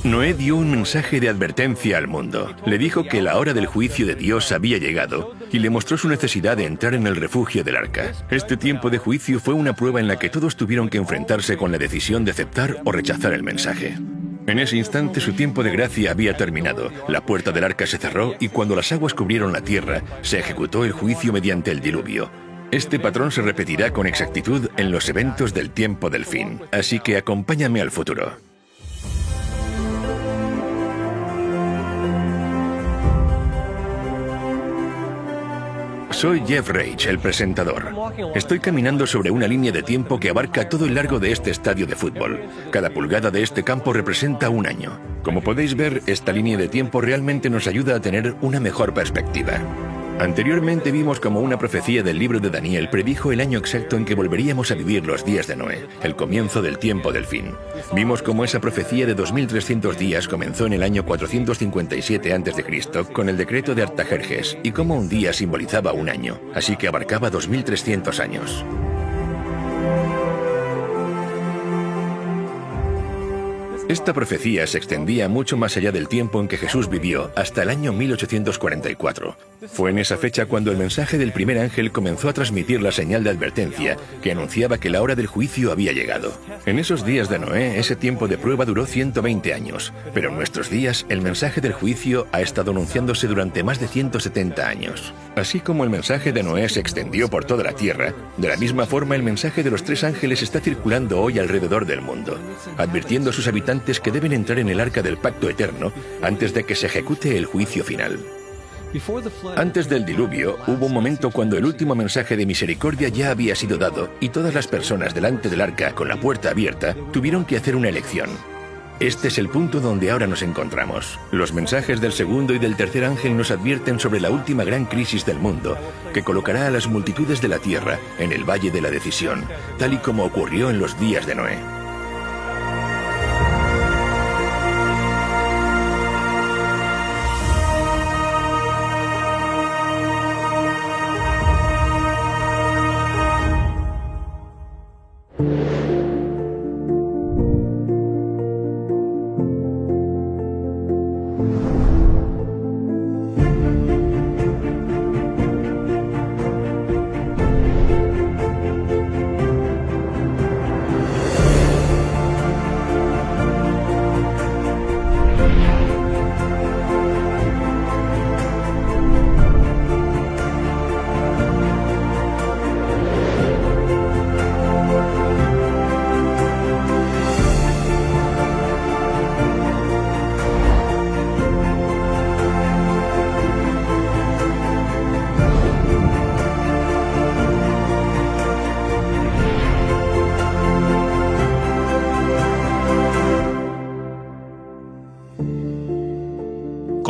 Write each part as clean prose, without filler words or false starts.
Noé dio un mensaje de advertencia al mundo. Le dijo que la hora del juicio de Dios había llegado y le mostró su necesidad de entrar en el refugio del arca. Este tiempo de juicio fue una prueba en la que todos tuvieron que enfrentarse con la decisión de aceptar o rechazar el mensaje. En ese instante su tiempo de gracia había terminado. La puerta del arca se cerró y cuando las aguas cubrieron la tierra, se ejecutó el juicio mediante el diluvio. Este patrón se repetirá con exactitud en los eventos del tiempo del fin. Así que acompáñame al futuro. Soy Jeff Rage, el presentador. Estoy caminando sobre una línea de tiempo que abarca todo el largo de este estadio de fútbol. Cada pulgada de este campo representa un año. Como podéis ver, esta línea de tiempo realmente nos ayuda a tener una mejor perspectiva. Anteriormente vimos cómo una profecía del libro de Daniel predijo el año exacto en que volveríamos a vivir los días de Noé, el comienzo del tiempo del fin. Vimos cómo esa profecía de 2300 días comenzó en el año 457 a.C. con el decreto de Artajerjes y cómo un día simbolizaba un año, así que abarcaba 2300 años. Esta profecía se extendía mucho más allá del tiempo en que Jesús vivió, hasta el año 1844. Fue en esa fecha cuando el mensaje del primer ángel comenzó a transmitir la señal de advertencia que anunciaba que la hora del juicio había llegado. En esos días de Noé, ese tiempo de prueba duró 120 años, pero en nuestros días, el mensaje del juicio ha estado anunciándose durante más de 170 años. Así como el mensaje de Noé se extendió por toda la tierra, de la misma forma el mensaje de los tres ángeles está circulando hoy alrededor del mundo, advirtiendo a sus habitantes que deben entrar en el arca del pacto eterno antes de que se ejecute el juicio final. Antes del diluvio, hubo un momento cuando el último mensaje de misericordia ya había sido dado y todas las personas delante del arca con la puerta abierta tuvieron que hacer una elección. Este es el punto donde ahora nos encontramos. Los mensajes del segundo y del tercer ángel nos advierten sobre la última gran crisis del mundo, que colocará a las multitudes de la tierra en el valle de la decisión, tal y como ocurrió en los días de Noé.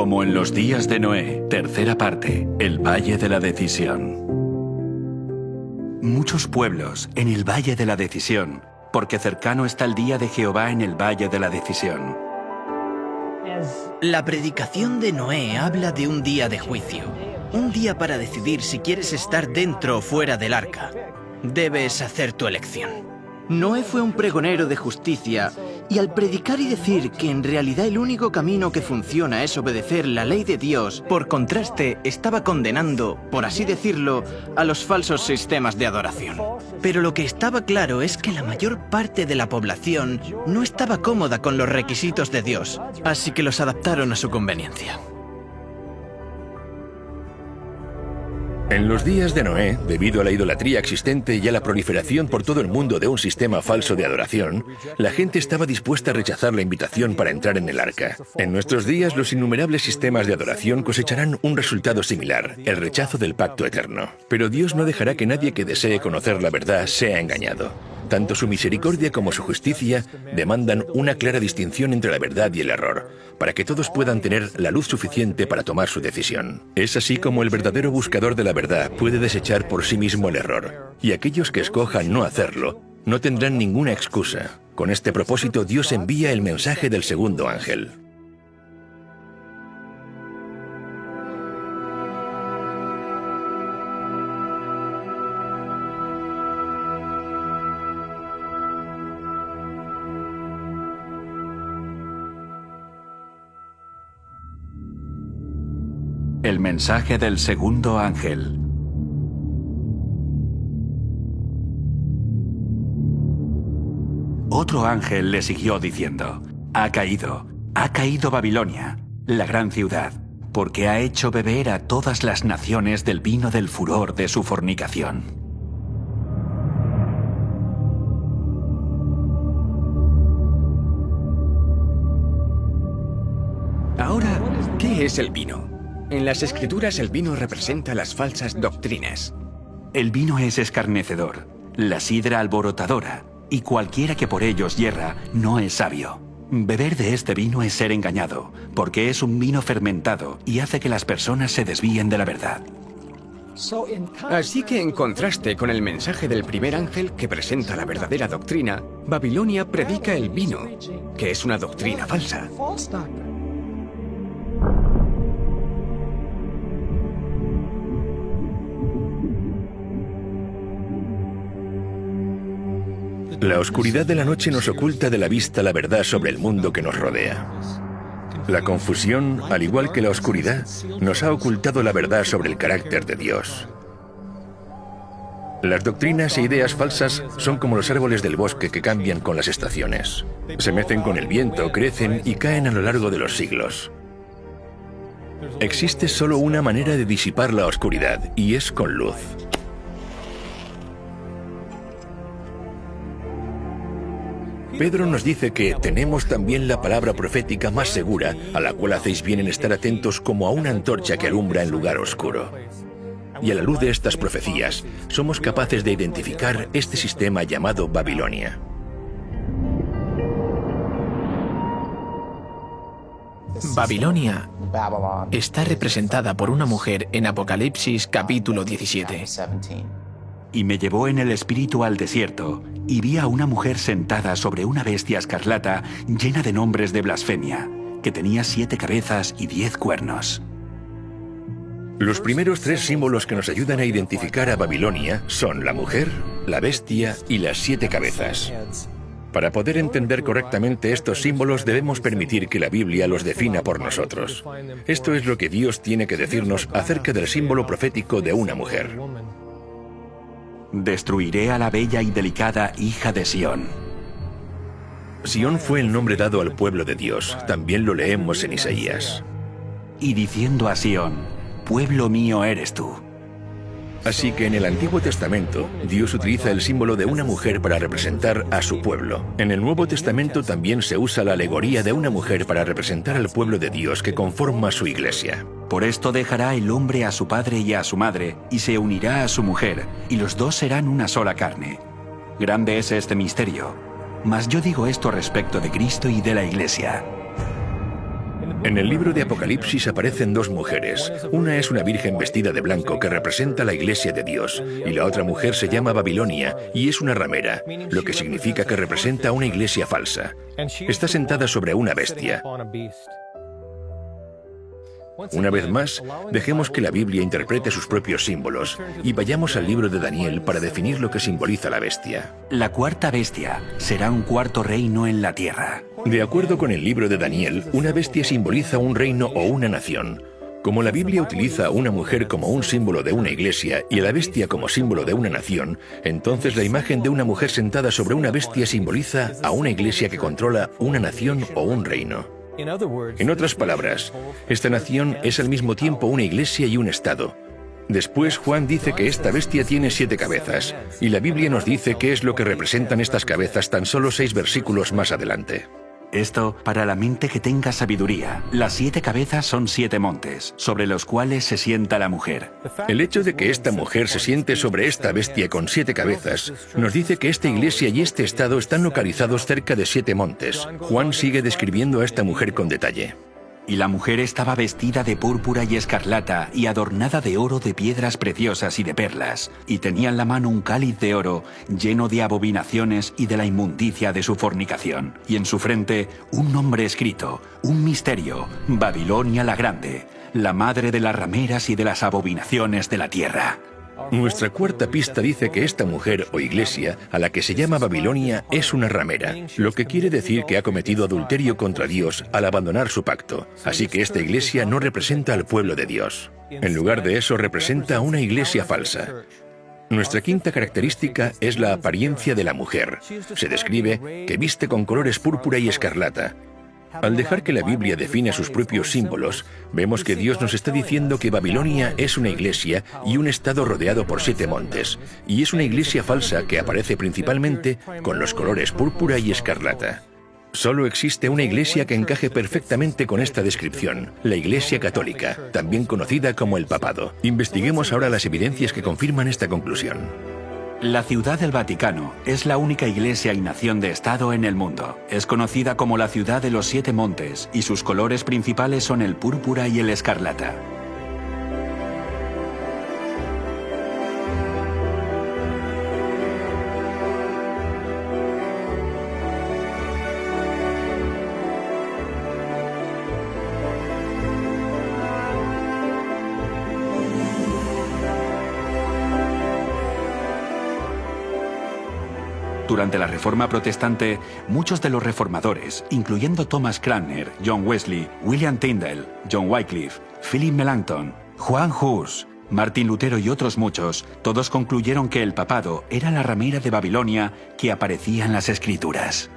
Como en los días de Noé, tercera parte, el Valle de la Decisión. Muchos pueblos en el Valle de la Decisión, porque cercano está el día de Jehová en el Valle de la Decisión. La predicación de Noé habla de un día de juicio, un día para decidir si quieres estar dentro o fuera del arca. Debes hacer tu elección. Noé fue un pregonero de justicia y al predicar y decir que en realidad el único camino que funciona es obedecer la ley de Dios, por contraste estaba condenando, por así decirlo, a los falsos sistemas de adoración. Pero lo que estaba claro es que la mayor parte de la población no estaba cómoda con los requisitos de Dios, así que los adaptaron a su conveniencia. En los días de Noé, debido a la idolatría existente y a la proliferación por todo el mundo de un sistema falso de adoración, la gente estaba dispuesta a rechazar la invitación para entrar en el arca. En nuestros días, los innumerables sistemas de adoración cosecharán un resultado similar, el rechazo del pacto eterno. Pero Dios no dejará que nadie que desee conocer la verdad sea engañado. Tanto su misericordia como su justicia demandan una clara distinción entre la verdad y el error, para que todos puedan tener la luz suficiente para tomar su decisión. Es así como el verdadero buscador de la verdad puede desechar por sí mismo el error, y aquellos que escojan no hacerlo no tendrán ninguna excusa. Con este propósito, Dios envía el mensaje del segundo ángel. El mensaje del segundo ángel. Otro ángel le siguió diciendo: ha caído Babilonia, la gran ciudad, porque ha hecho beber a todas las naciones del vino del furor de su fornicación. Ahora, ¿qué es el vino? En las Escrituras el vino representa las falsas doctrinas. El vino es escarnecedor, la sidra alborotadora, y cualquiera que por ellos yerra no es sabio. Beber de este vino es ser engañado, porque es un vino fermentado y hace que las personas se desvíen de la verdad. Así que en contraste con el mensaje del primer ángel que presenta la verdadera doctrina, Babilonia predica el vino, que es una doctrina falsa. La oscuridad de la noche nos oculta de la vista la verdad sobre el mundo que nos rodea. La confusión, al igual que la oscuridad, nos ha ocultado la verdad sobre el carácter de Dios. Las doctrinas e ideas falsas son como los árboles del bosque que cambian con las estaciones. Se mecen con el viento, crecen y caen a lo largo de los siglos. Existe solo una manera de disipar la oscuridad, y es con luz. Pedro nos dice que tenemos también la palabra profética más segura, a la cual hacéis bien en estar atentos como a una antorcha que alumbra en lugar oscuro. Y a la luz de estas profecías, somos capaces de identificar este sistema llamado Babilonia. Babilonia está representada por una mujer en Apocalipsis capítulo 17. Y me llevó en el espíritu al desierto, y vi a una mujer sentada sobre una bestia escarlata llena de nombres de blasfemia, que tenía 7 cabezas y 10 cuernos. Los primeros 3 símbolos que nos ayudan a identificar a Babilonia son la mujer, la bestia y las 7 cabezas. Para poder entender correctamente estos símbolos debemos permitir que la Biblia los defina por nosotros. Esto es lo que Dios tiene que decirnos acerca del símbolo profético de una mujer. Destruiré a la bella y delicada hija de Sión. Sión fue el nombre dado al pueblo de Dios. También lo leemos en Isaías. Y diciendo a Sión: pueblo mío eres tú. Así que en el Antiguo Testamento, Dios utiliza el símbolo de una mujer para representar a su pueblo. En el Nuevo Testamento también se usa la alegoría de una mujer para representar al pueblo de Dios que conforma su iglesia. Por esto dejará el hombre a su padre y a su madre, y se unirá a su mujer, y los dos serán una sola carne. Grande es este misterio, mas yo digo esto respecto de Cristo y de la iglesia. En el libro de Apocalipsis aparecen 2 mujeres. Una es una virgen vestida de blanco que representa la iglesia de Dios, y la otra mujer se llama Babilonia y es una ramera, lo que significa que representa una iglesia falsa. Está sentada sobre una bestia. Una vez más, dejemos que la Biblia interprete sus propios símbolos y vayamos al libro de Daniel para definir lo que simboliza la bestia. La cuarta bestia será un cuarto reino en la tierra. De acuerdo con el libro de Daniel, una bestia simboliza un reino o una nación. Como la Biblia utiliza a una mujer como un símbolo de una iglesia y a la bestia como símbolo de una nación, entonces la imagen de una mujer sentada sobre una bestia simboliza a una iglesia que controla una nación o un reino. En otras palabras, esta nación es al mismo tiempo una iglesia y un estado. Después Juan dice que esta bestia tiene 7 cabezas, y la Biblia nos dice qué es lo que representan estas cabezas tan solo 6 versículos más adelante. Esto para la mente que tenga sabiduría. Las 7 cabezas son 7 montes, sobre los cuales se sienta la mujer. El hecho de que esta mujer se siente sobre esta bestia con 7 cabezas nos dice que esta iglesia y este estado están localizados cerca de 7 montes. Juan sigue describiendo a esta mujer con detalle. Y la mujer estaba vestida de púrpura y escarlata y adornada de oro, de piedras preciosas y de perlas, y tenía en la mano un cáliz de oro lleno de abominaciones y de la inmundicia de su fornicación, y en su frente un nombre escrito, un misterio: Babilonia la Grande, la madre de las rameras y de las abominaciones de la tierra. Nuestra cuarta pista dice que esta mujer o iglesia, a la que se llama Babilonia, es una ramera, lo que quiere decir que ha cometido adulterio contra Dios al abandonar su pacto. Así que esta iglesia no representa al pueblo de Dios. En lugar de eso, representa una iglesia falsa. Nuestra quinta característica es la apariencia de la mujer. Se describe que viste con colores púrpura y escarlata. Al dejar que la Biblia define sus propios símbolos, vemos que Dios nos está diciendo que Babilonia es una iglesia y un estado rodeado por 7 montes, y es una iglesia falsa que aparece principalmente con los colores púrpura y escarlata. Solo existe una iglesia que encaje perfectamente con esta descripción, la Iglesia Católica, también conocida como el Papado. Investiguemos ahora las evidencias que confirman esta conclusión. La Ciudad del Vaticano es la única iglesia y nación de Estado en el mundo. Es conocida como la Ciudad de los 7 Montes y sus colores principales son el púrpura y el escarlata. Durante la Reforma Protestante, muchos de los reformadores, incluyendo Thomas Cranmer, John Wesley, William Tyndale, John Wycliffe, Philip Melanchthon, Juan Hus, Martín Lutero y otros muchos, todos concluyeron que el papado era la ramera de Babilonia que aparecía en las Escrituras.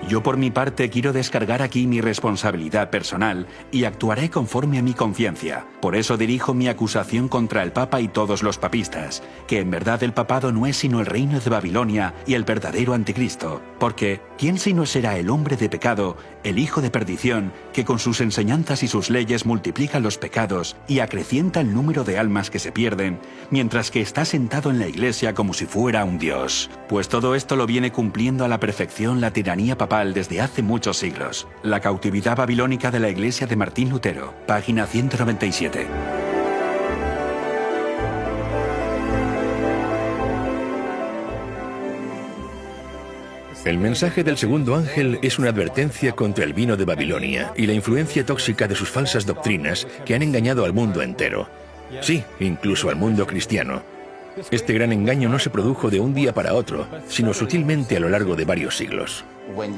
Yo por mi parte quiero descargar aquí mi responsabilidad personal y actuaré conforme a mi conciencia. Por eso dirijo mi acusación contra el Papa y todos los papistas, que en verdad el papado no es sino el reino de Babilonia y el verdadero anticristo. Porque, ¿quién sino será el hombre de pecado, el hijo de perdición, que con sus enseñanzas y sus leyes multiplica los pecados y acrecienta el número de almas que se pierden, mientras que está sentado en la iglesia como si fuera un dios? Pues todo esto lo viene cumpliendo a la perfección la tiranía papal desde hace muchos siglos. La cautividad babilónica de la iglesia de Martín Lutero, página 197. El mensaje del segundo ángel es una advertencia contra el vino de Babilonia y la influencia tóxica de sus falsas doctrinas que han engañado al mundo entero. Sí, incluso al mundo cristiano. Este gran engaño no se produjo de un día para otro, sino sutilmente a lo largo de varios siglos.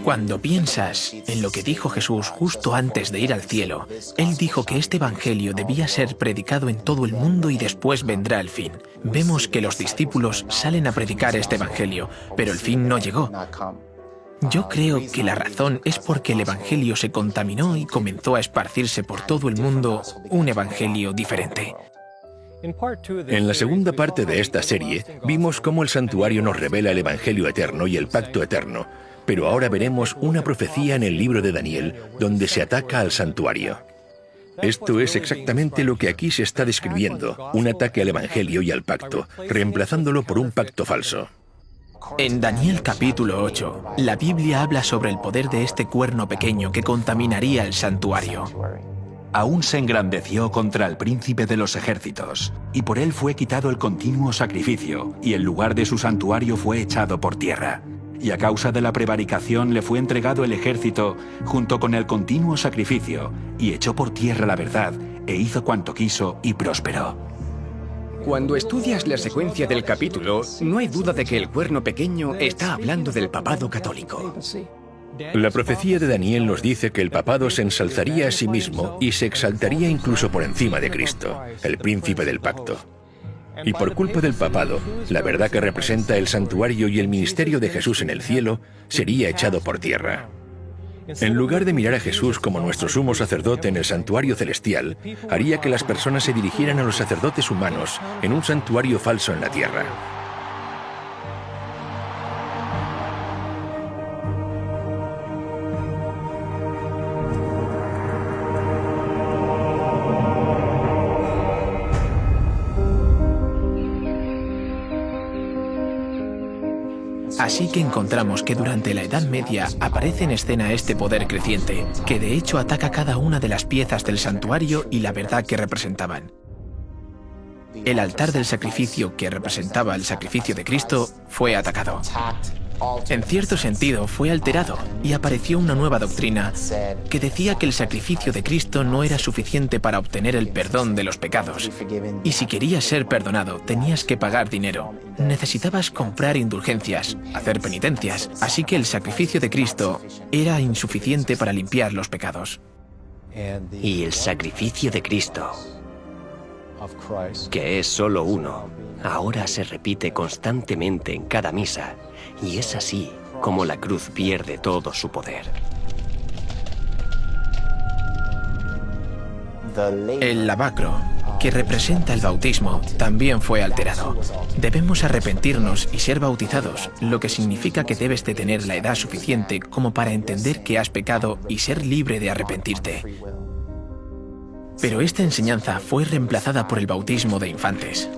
Cuando piensas en lo que dijo Jesús justo antes de ir al cielo, Él dijo que este evangelio debía ser predicado en todo el mundo y después vendrá el fin. Vemos que los discípulos salen a predicar este evangelio, pero el fin no llegó. Yo creo que la razón es porque el evangelio se contaminó y comenzó a esparcirse por todo el mundo un evangelio diferente. En la segunda parte de esta serie, vimos cómo el santuario nos revela el Evangelio eterno y el pacto eterno, pero ahora veremos una profecía en el libro de Daniel, donde se ataca al santuario. Esto es exactamente lo que aquí se está describiendo, un ataque al Evangelio y al pacto, reemplazándolo por un pacto falso. En Daniel capítulo 8, la Biblia habla sobre el poder de este cuerno pequeño que contaminaría el santuario. Aún se engrandeció contra el príncipe de los ejércitos, y por él fue quitado el continuo sacrificio, y el lugar de su santuario fue echado por tierra. Y a causa de la prevaricación le fue entregado el ejército junto con el continuo sacrificio, y echó por tierra la verdad, e hizo cuanto quiso y prosperó. Cuando estudias la secuencia del capítulo, no hay duda de que el cuerno pequeño está hablando del papado católico. La profecía de Daniel nos dice que el papado se ensalzaría a sí mismo y se exaltaría incluso por encima de Cristo, el príncipe del pacto. Y por culpa del papado, la verdad que representa el santuario y el ministerio de Jesús en el cielo sería echado por tierra. En lugar de mirar a Jesús como nuestro sumo sacerdote en el santuario celestial, haría que las personas se dirigieran a los sacerdotes humanos en un santuario falso en la tierra. Así que encontramos que durante la Edad Media aparece en escena este poder creciente, que de hecho ataca cada una de las piezas del santuario y la verdad que representaban. El altar del sacrificio, que representaba el sacrificio de Cristo, fue atacado. En cierto sentido, fue alterado y apareció una nueva doctrina que decía que el sacrificio de Cristo no era suficiente para obtener el perdón de los pecados. Y si querías ser perdonado, tenías que pagar dinero. Necesitabas comprar indulgencias, hacer penitencias. Así que el sacrificio de Cristo era insuficiente para limpiar los pecados. Y el sacrificio de Cristo, que es solo uno, ahora se repite constantemente en cada misa, y es así como la cruz pierde todo su poder. El lavacro, que representa el bautismo, también fue alterado. Debemos arrepentirnos y ser bautizados, lo que significa que debes de tener la edad suficiente como para entender que has pecado y ser libre de arrepentirte. Pero esta enseñanza fue reemplazada por el bautismo de infantes.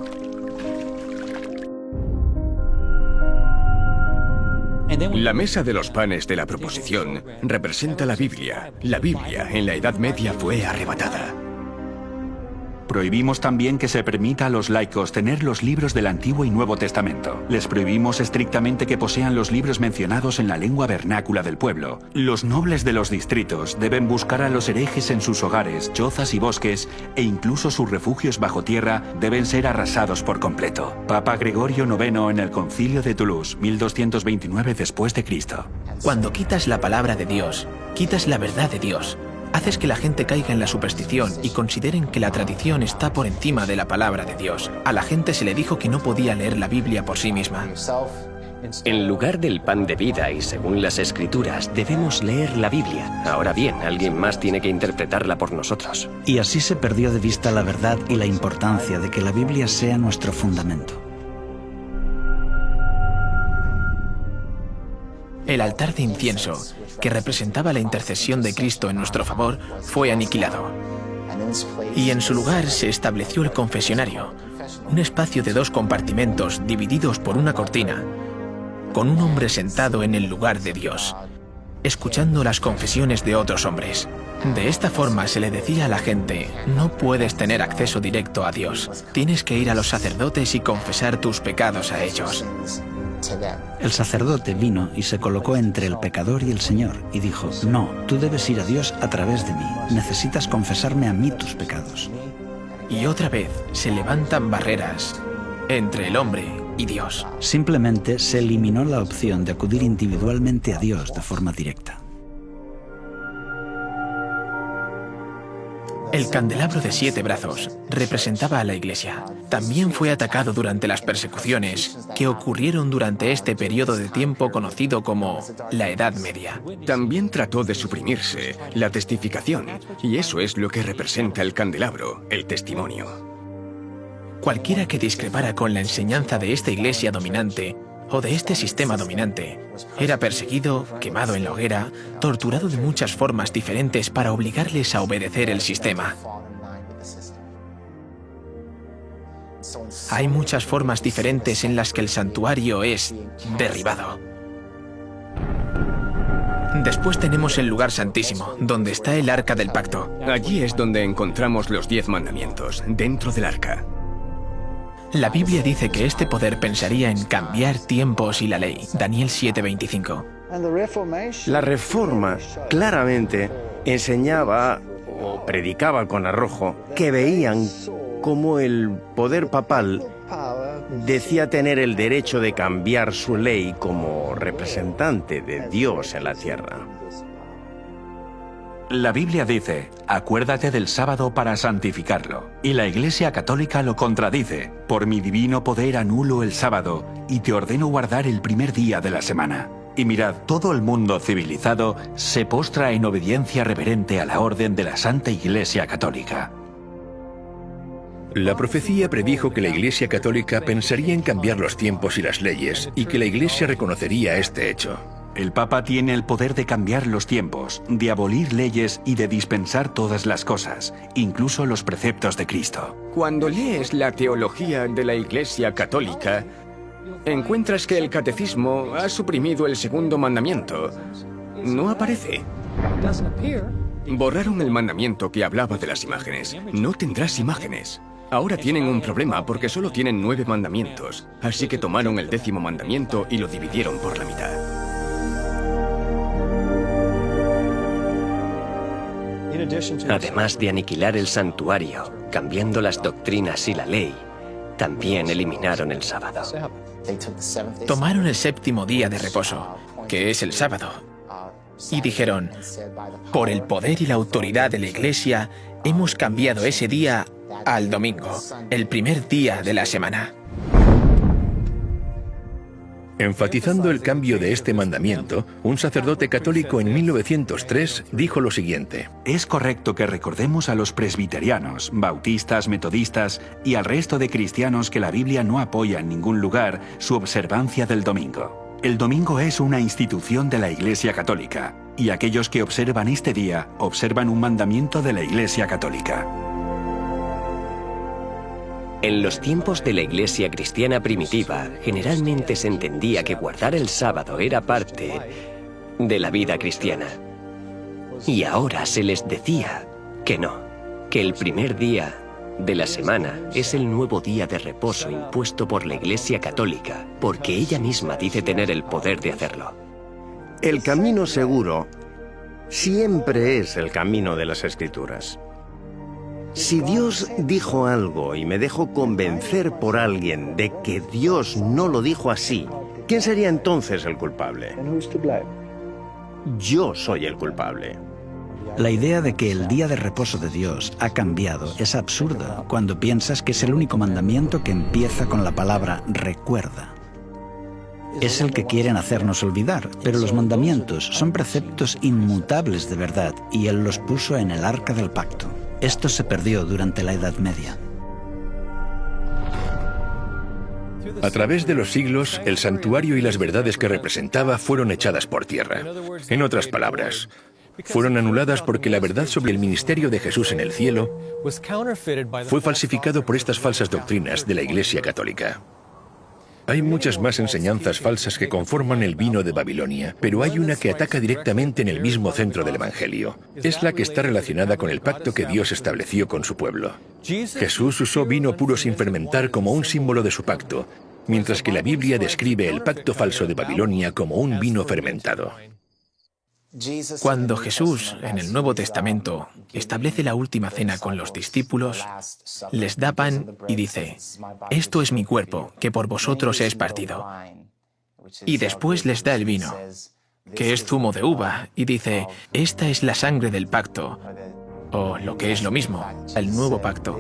La mesa de los panes de la proposición representa la Biblia. La Biblia en la Edad Media fue arrebatada. Prohibimos también que se permita a los laicos tener los libros del Antiguo y Nuevo Testamento. Les prohibimos estrictamente que posean los libros mencionados en la lengua vernácula del pueblo. Los nobles de los distritos deben buscar a los herejes en sus hogares, chozas y bosques, e incluso sus refugios bajo tierra deben ser arrasados por completo. Papa Gregorio IX en el Concilio de Toulouse, 1229 después de Cristo. Cuando quitas la palabra de Dios, quitas la verdad de Dios. Haces que la gente caiga en la superstición y consideren que la tradición está por encima de la palabra de Dios. A la gente se le dijo que no podía leer la Biblia por sí misma. En lugar del pan de vida y según las Escrituras, debemos leer la Biblia. Ahora bien, alguien más tiene que interpretarla por nosotros. Y así se perdió de vista la verdad y la importancia de que la Biblia sea nuestro fundamento. El altar de incienso, que representaba la intercesión de Cristo en nuestro favor, fue aniquilado. Y en su lugar se estableció el confesionario, un espacio de 2 compartimentos divididos por una cortina, con un hombre sentado en el lugar de Dios, escuchando las confesiones de otros hombres. De esta forma se le decía a la gente: no puedes tener acceso directo a Dios, tienes que ir a los sacerdotes y confesar tus pecados a ellos. El sacerdote vino y se colocó entre el pecador y el Señor y dijo: no, tú debes ir a Dios a través de mí, necesitas confesarme a mí tus pecados. Y otra vez se levantan barreras entre el hombre y Dios. Simplemente se eliminó la opción de acudir individualmente a Dios de forma directa. El candelabro de 7 brazos representaba a la Iglesia. También fue atacado durante las persecuciones que ocurrieron durante este periodo de tiempo conocido como la Edad Media. También trató de suprimirse la testificación, y eso es lo que representa el candelabro, el testimonio. Cualquiera que discrepara con la enseñanza de esta Iglesia dominante o de este sistema dominante era perseguido, quemado en la hoguera, torturado de muchas formas diferentes para obligarles a obedecer el sistema. Hay muchas formas diferentes en las que el santuario es derribado. Después tenemos el lugar santísimo, donde está el Arca del Pacto. Allí es donde encontramos los 10 mandamientos, dentro del arca. La Biblia dice que este poder pensaría en cambiar tiempos y la ley. Daniel 7:25. La Reforma claramente enseñaba o predicaba con arrojo que veían cómo el poder papal decía tener el derecho de cambiar su ley como representante de Dios en la tierra. La Biblia dice: acuérdate del sábado para santificarlo. Y la Iglesia Católica lo contradice: por mi divino poder anulo el sábado y te ordeno guardar el primer día de la semana. Y mirad, todo el mundo civilizado se postra en obediencia reverente a la orden de la Santa Iglesia Católica. La profecía predijo que la Iglesia Católica pensaría en cambiar los tiempos y las leyes, y que la Iglesia reconocería este hecho. El Papa tiene el poder de cambiar los tiempos, de abolir leyes y de dispensar todas las cosas, incluso los preceptos de Cristo. Cuando lees la teología de la Iglesia Católica, encuentras que el catecismo ha suprimido el 2.º mandamiento. No aparece. Borraron el mandamiento que hablaba de las imágenes. No tendrás imágenes. Ahora tienen un problema porque solo tienen 9 mandamientos, así que tomaron el 10º mandamiento y lo dividieron por la mitad. Además de aniquilar el santuario, cambiando las doctrinas y la ley, también eliminaron el sábado. Tomaron el 7º día de reposo, que es el sábado, y dijeron, por el poder y la autoridad de la Iglesia, hemos cambiado ese día al domingo, el primer día de la semana. Enfatizando el cambio de este mandamiento, un sacerdote católico en 1903 dijo lo siguiente: Es correcto que recordemos a los presbiterianos, bautistas, metodistas y al resto de cristianos que la Biblia no apoya en ningún lugar su observancia del domingo. El domingo es una institución de la Iglesia Católica, y aquellos que observan este día observan un mandamiento de la Iglesia Católica. En los tiempos de la Iglesia cristiana primitiva, generalmente se entendía que guardar el sábado era parte de la vida cristiana. Y ahora se les decía que no, que el primer día de la semana es el nuevo día de reposo impuesto por la Iglesia Católica, porque ella misma dice tener el poder de hacerlo. El camino seguro siempre es el camino de las Escrituras. Si Dios dijo algo y me dejo convencer por alguien de que Dios no lo dijo así, ¿quién sería entonces el culpable? Yo soy el culpable. La idea de que el día de reposo de Dios ha cambiado es absurda cuando piensas que es el único mandamiento que empieza con la palabra recuerda. Es el que quieren hacernos olvidar, pero los mandamientos son preceptos inmutables de verdad y Él los puso en el arca del pacto. Esto se perdió durante la Edad Media. A través de los siglos, el santuario y las verdades que representaba fueron echadas por tierra. En otras palabras, fueron anuladas porque la verdad sobre el ministerio de Jesús en el cielo fue falsificado por estas falsas doctrinas de la Iglesia Católica. Hay muchas más enseñanzas falsas que conforman el vino de Babilonia, pero hay una que ataca directamente en el mismo centro del Evangelio. Es la que está relacionada con el pacto que Dios estableció con su pueblo. Jesús usó vino puro sin fermentar como un símbolo de su pacto, mientras que la Biblia describe el pacto falso de Babilonia como un vino fermentado. Cuando Jesús, en el Nuevo Testamento, establece la última cena con los discípulos, les da pan y dice, «Esto es mi cuerpo, que por vosotros es partido». Y después les da el vino, que es zumo de uva, y dice, «Esta es la sangre del pacto», o lo que es lo mismo, el nuevo pacto.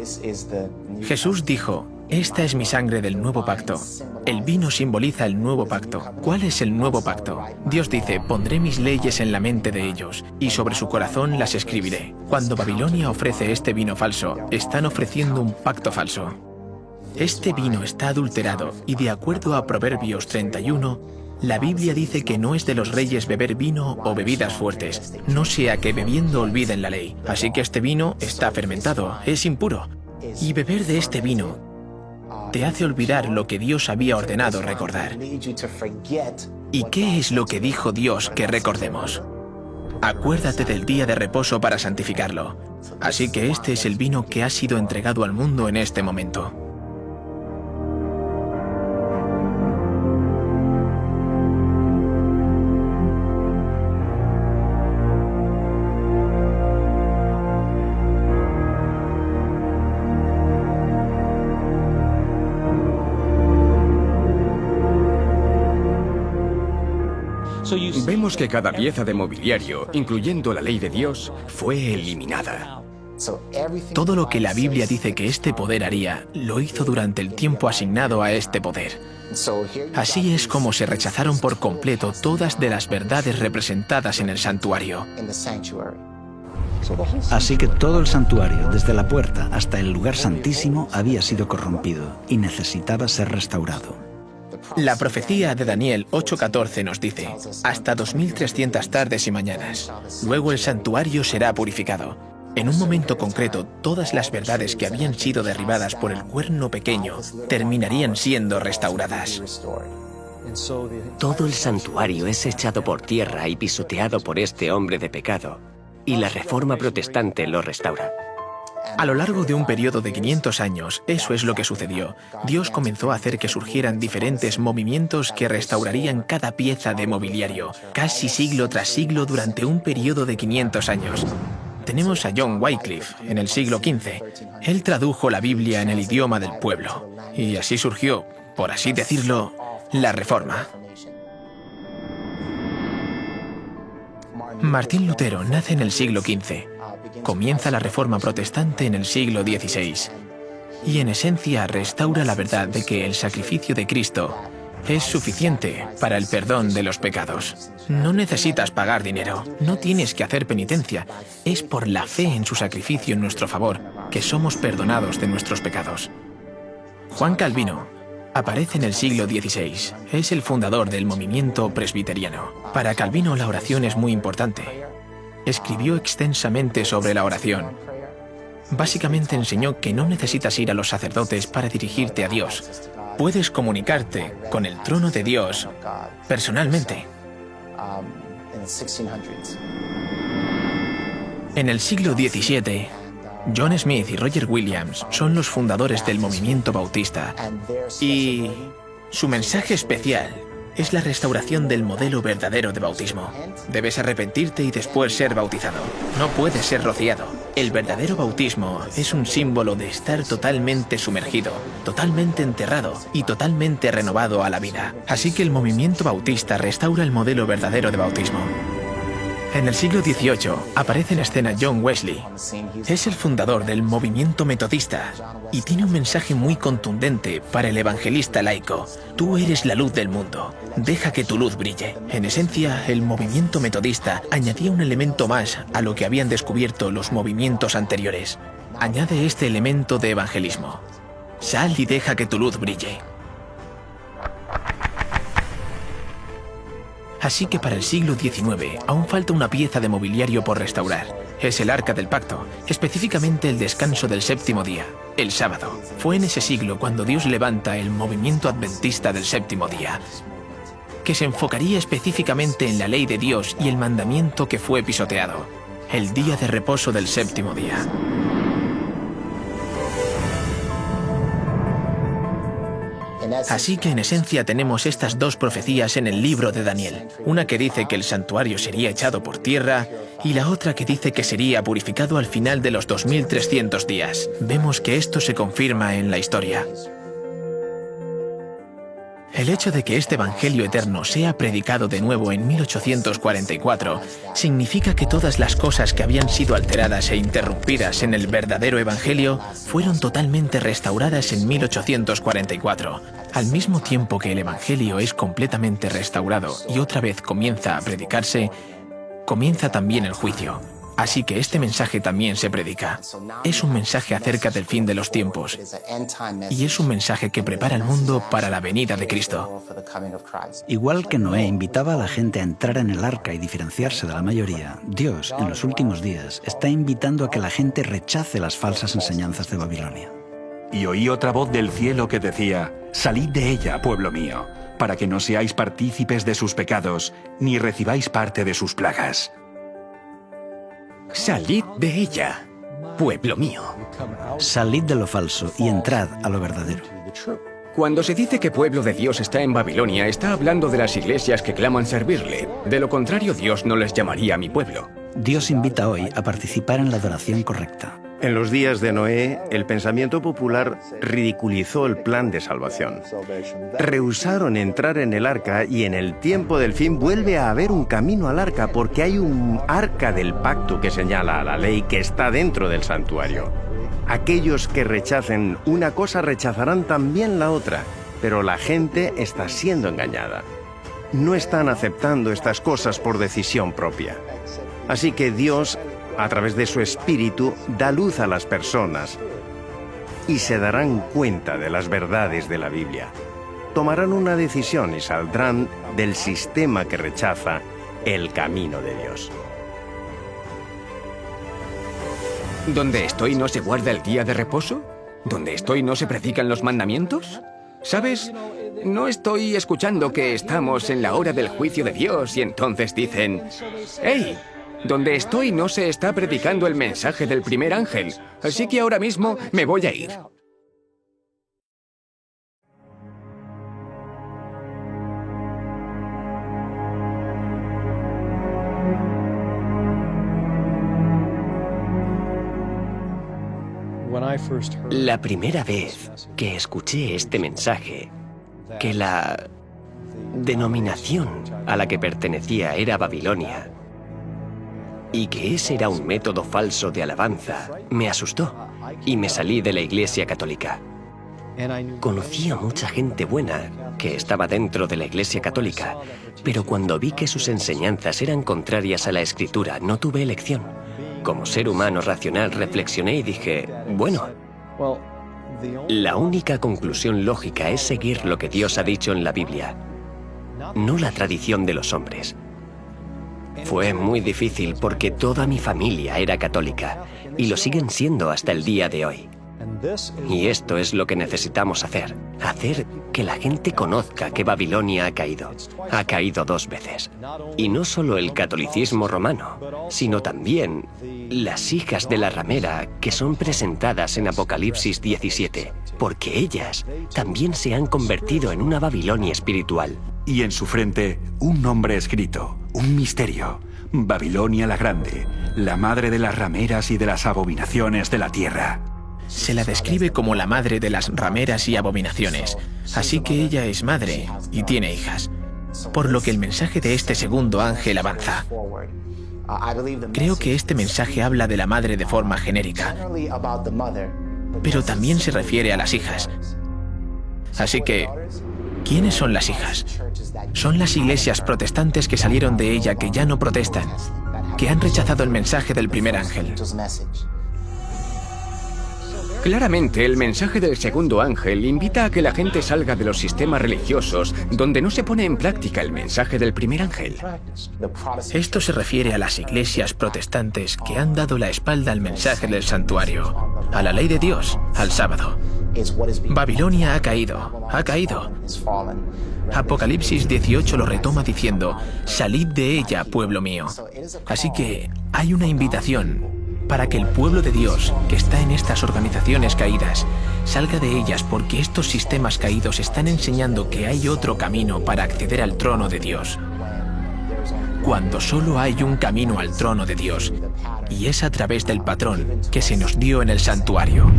Jesús dijo, «Esta es mi sangre del nuevo pacto». El vino simboliza el nuevo pacto. ¿Cuál es el nuevo pacto? Dios dice, pondré mis leyes en la mente de ellos, y sobre su corazón las escribiré. Cuando Babilonia ofrece este vino falso, están ofreciendo un pacto falso. Este vino está adulterado, y de acuerdo a Proverbios 31, la Biblia dice que no es de los reyes beber vino o bebidas fuertes, no sea que bebiendo olviden la ley. Así que este vino está fermentado, es impuro. Y beber de este vino te hace olvidar lo que Dios había ordenado recordar. ¿Y qué es lo que dijo Dios que recordemos? Acuérdate del día de reposo para santificarlo. Así que este es el vino que ha sido entregado al mundo en este momento. Vemos que cada pieza de mobiliario, incluyendo la ley de Dios, fue eliminada. Todo lo que la Biblia dice que este poder haría, lo hizo durante el tiempo asignado a este poder. Así es como se rechazaron por completo todas de las verdades representadas en el santuario. Así que todo el santuario, desde la puerta hasta el lugar santísimo, había sido corrompido y necesitaba ser restaurado. La profecía de Daniel 8:14 nos dice, hasta 2300 tardes y mañanas. Luego el santuario será purificado. En un momento concreto, todas las verdades que habían sido derribadas por el cuerno pequeño terminarían siendo restauradas. Todo el santuario es echado por tierra y pisoteado por este hombre de pecado, y la Reforma protestante lo restaura. A lo largo de un periodo de 500 años, eso es lo que sucedió. Dios comenzó a hacer que surgieran diferentes movimientos que restaurarían cada pieza de mobiliario, casi siglo tras siglo durante un periodo de 500 años. Tenemos a John Wycliffe en el siglo XV. Él tradujo la Biblia en el idioma del pueblo. Y así surgió, por así decirlo, la Reforma. Martín Lutero nace en el siglo XV. Comienza la Reforma protestante en el siglo XVI. Y en esencia restaura la verdad de que el sacrificio de Cristo es suficiente para el perdón de los pecados. No necesitas pagar dinero, no tienes que hacer penitencia. Es por la fe en su sacrificio en nuestro favor que somos perdonados de nuestros pecados. Juan Calvino aparece en el siglo XVI. Es el fundador del movimiento presbiteriano. Para Calvino la oración es muy importante. Escribió extensamente sobre la oración. Básicamente enseñó que no necesitas ir a los sacerdotes para dirigirte a Dios. Puedes comunicarte con el trono de Dios personalmente. En el siglo XVII, John Smith y Roger Williams son los fundadores del movimiento bautista. Y su mensaje especial es la restauración del modelo verdadero de bautismo. Debes arrepentirte y después ser bautizado. No puedes ser rociado. El verdadero bautismo es un símbolo de estar totalmente sumergido, totalmente enterrado y totalmente renovado a la vida. Así que el movimiento bautista restaura el modelo verdadero de bautismo. En el siglo XVIII aparece en escena John Wesley. Es el fundador del movimiento metodista y tiene un mensaje muy contundente para el evangelista laico. Tú eres la luz del mundo. Deja que tu luz brille. En esencia, el movimiento metodista añadía un elemento más a lo que habían descubierto los movimientos anteriores. Añade este elemento de evangelismo. Sal y deja que tu luz brille. Así que para el siglo XIX aún falta una pieza de mobiliario por restaurar. Es el Arca del Pacto, específicamente el descanso del séptimo día, el sábado. Fue en ese siglo cuando Dios levanta el movimiento adventista del séptimo día, que se enfocaría específicamente en la ley de Dios y el mandamiento que fue pisoteado, el día de reposo del séptimo día. Así que en esencia tenemos estas dos profecías en el libro de Daniel. Una que dice que el santuario sería echado por tierra y la otra que dice que sería purificado al final de los 2300 días. Vemos que esto se confirma en la historia. El hecho de que este Evangelio eterno sea predicado de nuevo en 1844 significa que todas las cosas que habían sido alteradas e interrumpidas en el verdadero Evangelio fueron totalmente restauradas en 1844. Al mismo tiempo que el Evangelio es completamente restaurado y otra vez comienza a predicarse, comienza también el juicio. Así que este mensaje también se predica. Es un mensaje acerca del fin de los tiempos. Y es un mensaje que prepara al mundo para la venida de Cristo. Igual que Noé invitaba a la gente a entrar en el arca y diferenciarse de la mayoría, Dios, en los últimos días, está invitando a que la gente rechace las falsas enseñanzas de Babilonia. Y oí otra voz del cielo que decía: «Salid de ella, pueblo mío, para que no seáis partícipes de sus pecados, ni recibáis parte de sus plagas». Salid de ella, pueblo mío. Salid de lo falso y entrad a lo verdadero. Cuando se dice que pueblo de Dios está en Babilonia, está hablando de las iglesias que claman servirle. De lo contrario, Dios no les llamaría mi pueblo. Dios invita hoy a participar en la adoración correcta. En los días de Noé, el pensamiento popular ridiculizó el plan de salvación. Rehusaron entrar en el arca y en el tiempo del fin vuelve a haber un camino al arca porque hay un arca del pacto que señala a la ley que está dentro del santuario. Aquellos que rechacen una cosa rechazarán también la otra, pero la gente está siendo engañada. No están aceptando estas cosas por decisión propia. Así que Dios, a través de su espíritu, da luz a las personas y se darán cuenta de las verdades de la Biblia. Tomarán una decisión y saldrán del sistema que rechaza el camino de Dios. ¿Donde estoy no se guarda el día de reposo? ¿Donde estoy no se predican los mandamientos? ¿Sabes? No estoy escuchando que estamos en la hora del juicio de Dios y entonces dicen: «¡Hey! Donde estoy no se está predicando el mensaje del primer ángel, así que ahora mismo me voy a ir. La primera vez que escuché este mensaje, que la denominación a la que pertenecía era Babilonia, y que ese era un método falso de alabanza, me asustó y me salí de la Iglesia Católica. Conocí a mucha gente buena que estaba dentro de la Iglesia Católica, pero cuando vi que sus enseñanzas eran contrarias a la Escritura, no tuve elección. Como ser humano racional reflexioné y dije, bueno, la única conclusión lógica es seguir lo que Dios ha dicho en la Biblia, no la tradición de los hombres. Fue muy difícil porque toda mi familia era católica y lo siguen siendo hasta el día de hoy. Y esto es lo que necesitamos hacer que la gente conozca que Babilonia ha caído 2 veces. Y no solo el catolicismo romano, sino también las hijas de la ramera que son presentadas en Apocalipsis 17, porque ellas también se han convertido en una Babilonia espiritual. Y en su frente, un nombre escrito, un misterio: Babilonia la Grande, la madre de las rameras y de las abominaciones de la tierra. Se la describe como la madre de las rameras y abominaciones, así que ella es madre y tiene hijas, por lo que el mensaje de este segundo ángel avanza. Creo que este mensaje habla de la madre de forma genérica, pero también se refiere a las hijas. Así que, ¿quiénes son las hijas? Son las iglesias protestantes que salieron de ella, que ya no protestan, que han rechazado el mensaje del primer ángel. Claramente, el mensaje del segundo ángel invita a que la gente salga de los sistemas religiosos donde no se pone en práctica el mensaje del primer ángel. Esto se refiere a las iglesias protestantes que han dado la espalda al mensaje del santuario, a la ley de Dios, al sábado. Babilonia ha caído, ha caído. Apocalipsis 18 lo retoma diciendo, salid de ella, pueblo mío. Así que hay una invitación para que el pueblo de Dios, que está en estas organizaciones caídas, salga de ellas, porque estos sistemas caídos están enseñando que hay otro camino para acceder al trono de Dios. Cuando solo hay un camino al trono de Dios, y es a través del patrón que se nos dio en el santuario.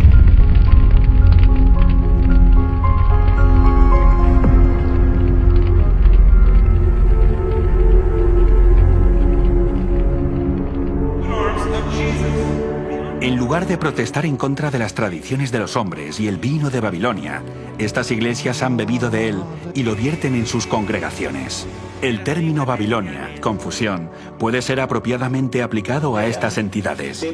En lugar de protestar en contra de las tradiciones de los hombres y el vino de Babilonia, estas iglesias han bebido de él y lo vierten en sus congregaciones. El término Babilonia, confusión, puede ser apropiadamente aplicado a estas entidades.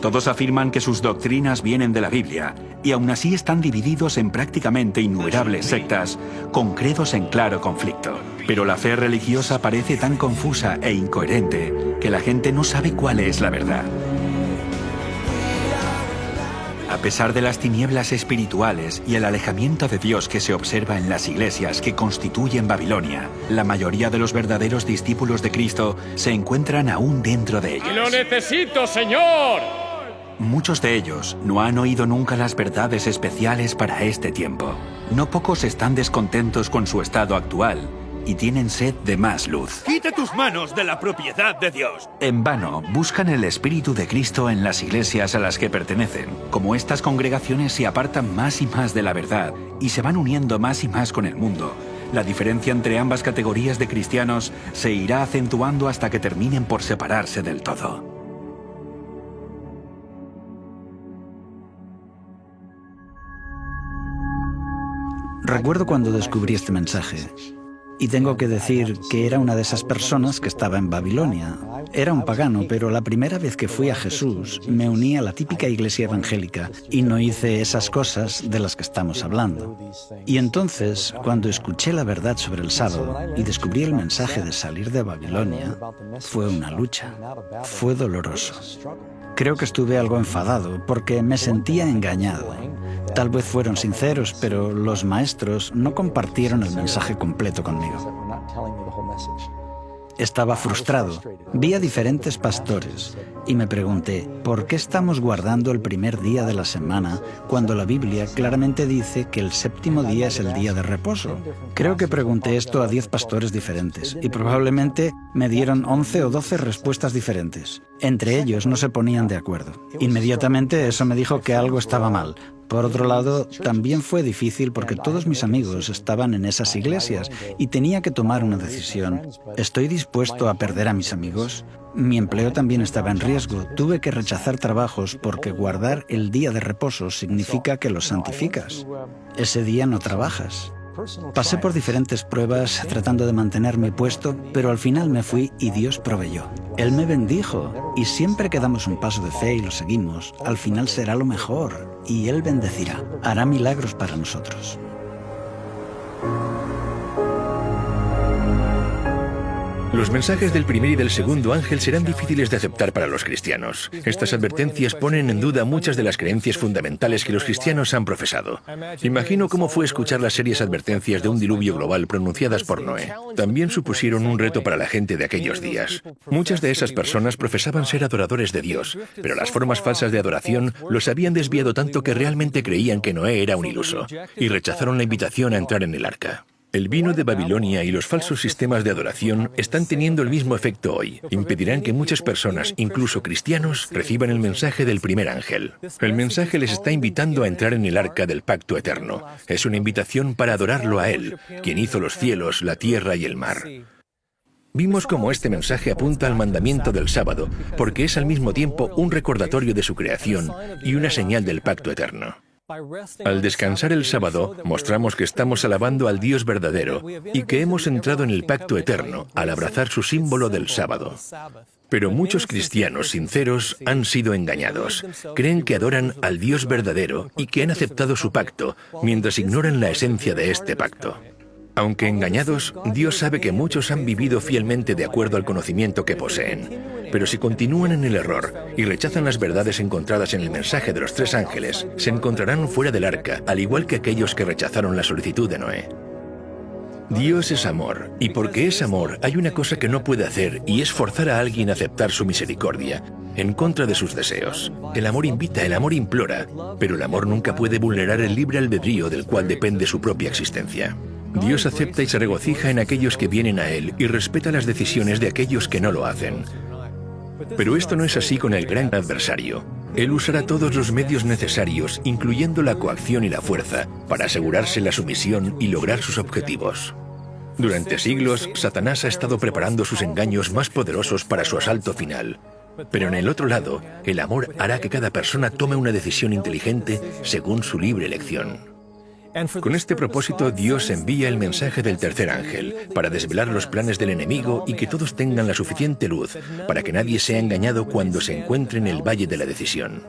Todos afirman que sus doctrinas vienen de la Biblia y aún así están divididos en prácticamente innumerables sectas con credos en claro conflicto. Pero la fe religiosa parece tan confusa e incoherente que la gente no sabe cuál es la verdad. A pesar de las tinieblas espirituales y el alejamiento de Dios que se observa en las iglesias que constituyen Babilonia, la mayoría de los verdaderos discípulos de Cristo se encuentran aún dentro de ellas. ¡Lo necesito, Señor! Muchos de ellos no han oído nunca las verdades especiales para este tiempo. No pocos están descontentos con su estado actual y tienen sed de más luz. ¡Quita tus manos de la propiedad de Dios! En vano, buscan el Espíritu de Cristo en las iglesias a las que pertenecen. Como estas congregaciones se apartan más y más de la verdad y se van uniendo más y más con el mundo, la diferencia entre ambas categorías de cristianos se irá acentuando hasta que terminen por separarse del todo. Recuerdo cuando descubrí este mensaje. Y tengo que decir que era una de esas personas que estaba en Babilonia. Era un pagano, pero la primera vez que fui a Jesús me uní a la típica iglesia evangélica y no hice esas cosas de las que estamos hablando. Y entonces, cuando escuché la verdad sobre el sábado y descubrí el mensaje de salir de Babilonia, fue una lucha. Fue doloroso. Creo que estuve algo enfadado porque me sentía engañado. Tal vez fueron sinceros, pero los maestros no compartieron el mensaje completo conmigo. Estaba frustrado. Vi a diferentes pastores y me pregunté, ¿por qué estamos guardando el primer día de la semana cuando la Biblia claramente dice que el séptimo día es el día de reposo? Creo que pregunté esto a 10 pastores diferentes y probablemente me dieron 11 o 12 respuestas diferentes. Entre ellos no se ponían de acuerdo. Inmediatamente eso me dijo que algo estaba mal. Por otro lado, también fue difícil porque todos mis amigos estaban en esas iglesias y tenía que tomar una decisión. ¿Estoy dispuesto a perder a mis amigos? Mi empleo también estaba en riesgo. Tuve que rechazar trabajos porque guardar el día de reposo significa que lo santificas. Ese día no trabajas. Pasé por diferentes pruebas tratando de mantener mi puesto, pero al final me fui y Dios proveyó. Él me bendijo y siempre que damos un paso de fe y lo seguimos, al final será lo mejor y Él bendecirá, hará milagros para nosotros. Los mensajes del primer y del segundo ángel serán difíciles de aceptar para los cristianos. Estas advertencias ponen en duda muchas de las creencias fundamentales que los cristianos han profesado. Imagino cómo fue escuchar las serias advertencias de un diluvio global pronunciadas por Noé. También supusieron un reto para la gente de aquellos días. Muchas de esas personas profesaban ser adoradores de Dios, pero las formas falsas de adoración los habían desviado tanto que realmente creían que Noé era un iluso, y rechazaron la invitación a entrar en el arca. El vino de Babilonia y los falsos sistemas de adoración están teniendo el mismo efecto hoy. Impedirán que muchas personas, incluso cristianos, reciban el mensaje del primer ángel. El mensaje les está invitando a entrar en el arca del pacto eterno. Es una invitación para adorarlo a Él, quien hizo los cielos, la tierra y el mar. Vimos cómo este mensaje apunta al mandamiento del sábado, porque es al mismo tiempo un recordatorio de su creación y una señal del pacto eterno. Al descansar el sábado, mostramos que estamos alabando al Dios verdadero y que hemos entrado en el pacto eterno al abrazar su símbolo del sábado. Pero muchos cristianos sinceros han sido engañados. Creen que adoran al Dios verdadero y que han aceptado su pacto, mientras ignoran la esencia de este pacto. Aunque engañados, Dios sabe que muchos han vivido fielmente de acuerdo al conocimiento que poseen. Pero si continúan en el error y rechazan las verdades encontradas en el mensaje de los 3 ángeles, se encontrarán fuera del arca, al igual que aquellos que rechazaron la solicitud de Noé. Dios es amor, y porque es amor, hay una cosa que no puede hacer, y es forzar a alguien a aceptar su misericordia, en contra de sus deseos. El amor invita, el amor implora, pero el amor nunca puede vulnerar el libre albedrío del cual depende su propia existencia. Dios acepta y se regocija en aquellos que vienen a Él y respeta las decisiones de aquellos que no lo hacen. Pero esto no es así con el gran adversario. Él usará todos los medios necesarios, incluyendo la coacción y la fuerza, para asegurarse la sumisión y lograr sus objetivos. Durante siglos, Satanás ha estado preparando sus engaños más poderosos para su asalto final. Pero en el otro lado, el amor hará que cada persona tome una decisión inteligente según su libre elección. Con este propósito, Dios envía el mensaje del tercer ángel, para desvelar los planes del enemigo y que todos tengan la suficiente luz para que nadie sea engañado cuando se encuentre en el valle de la decisión.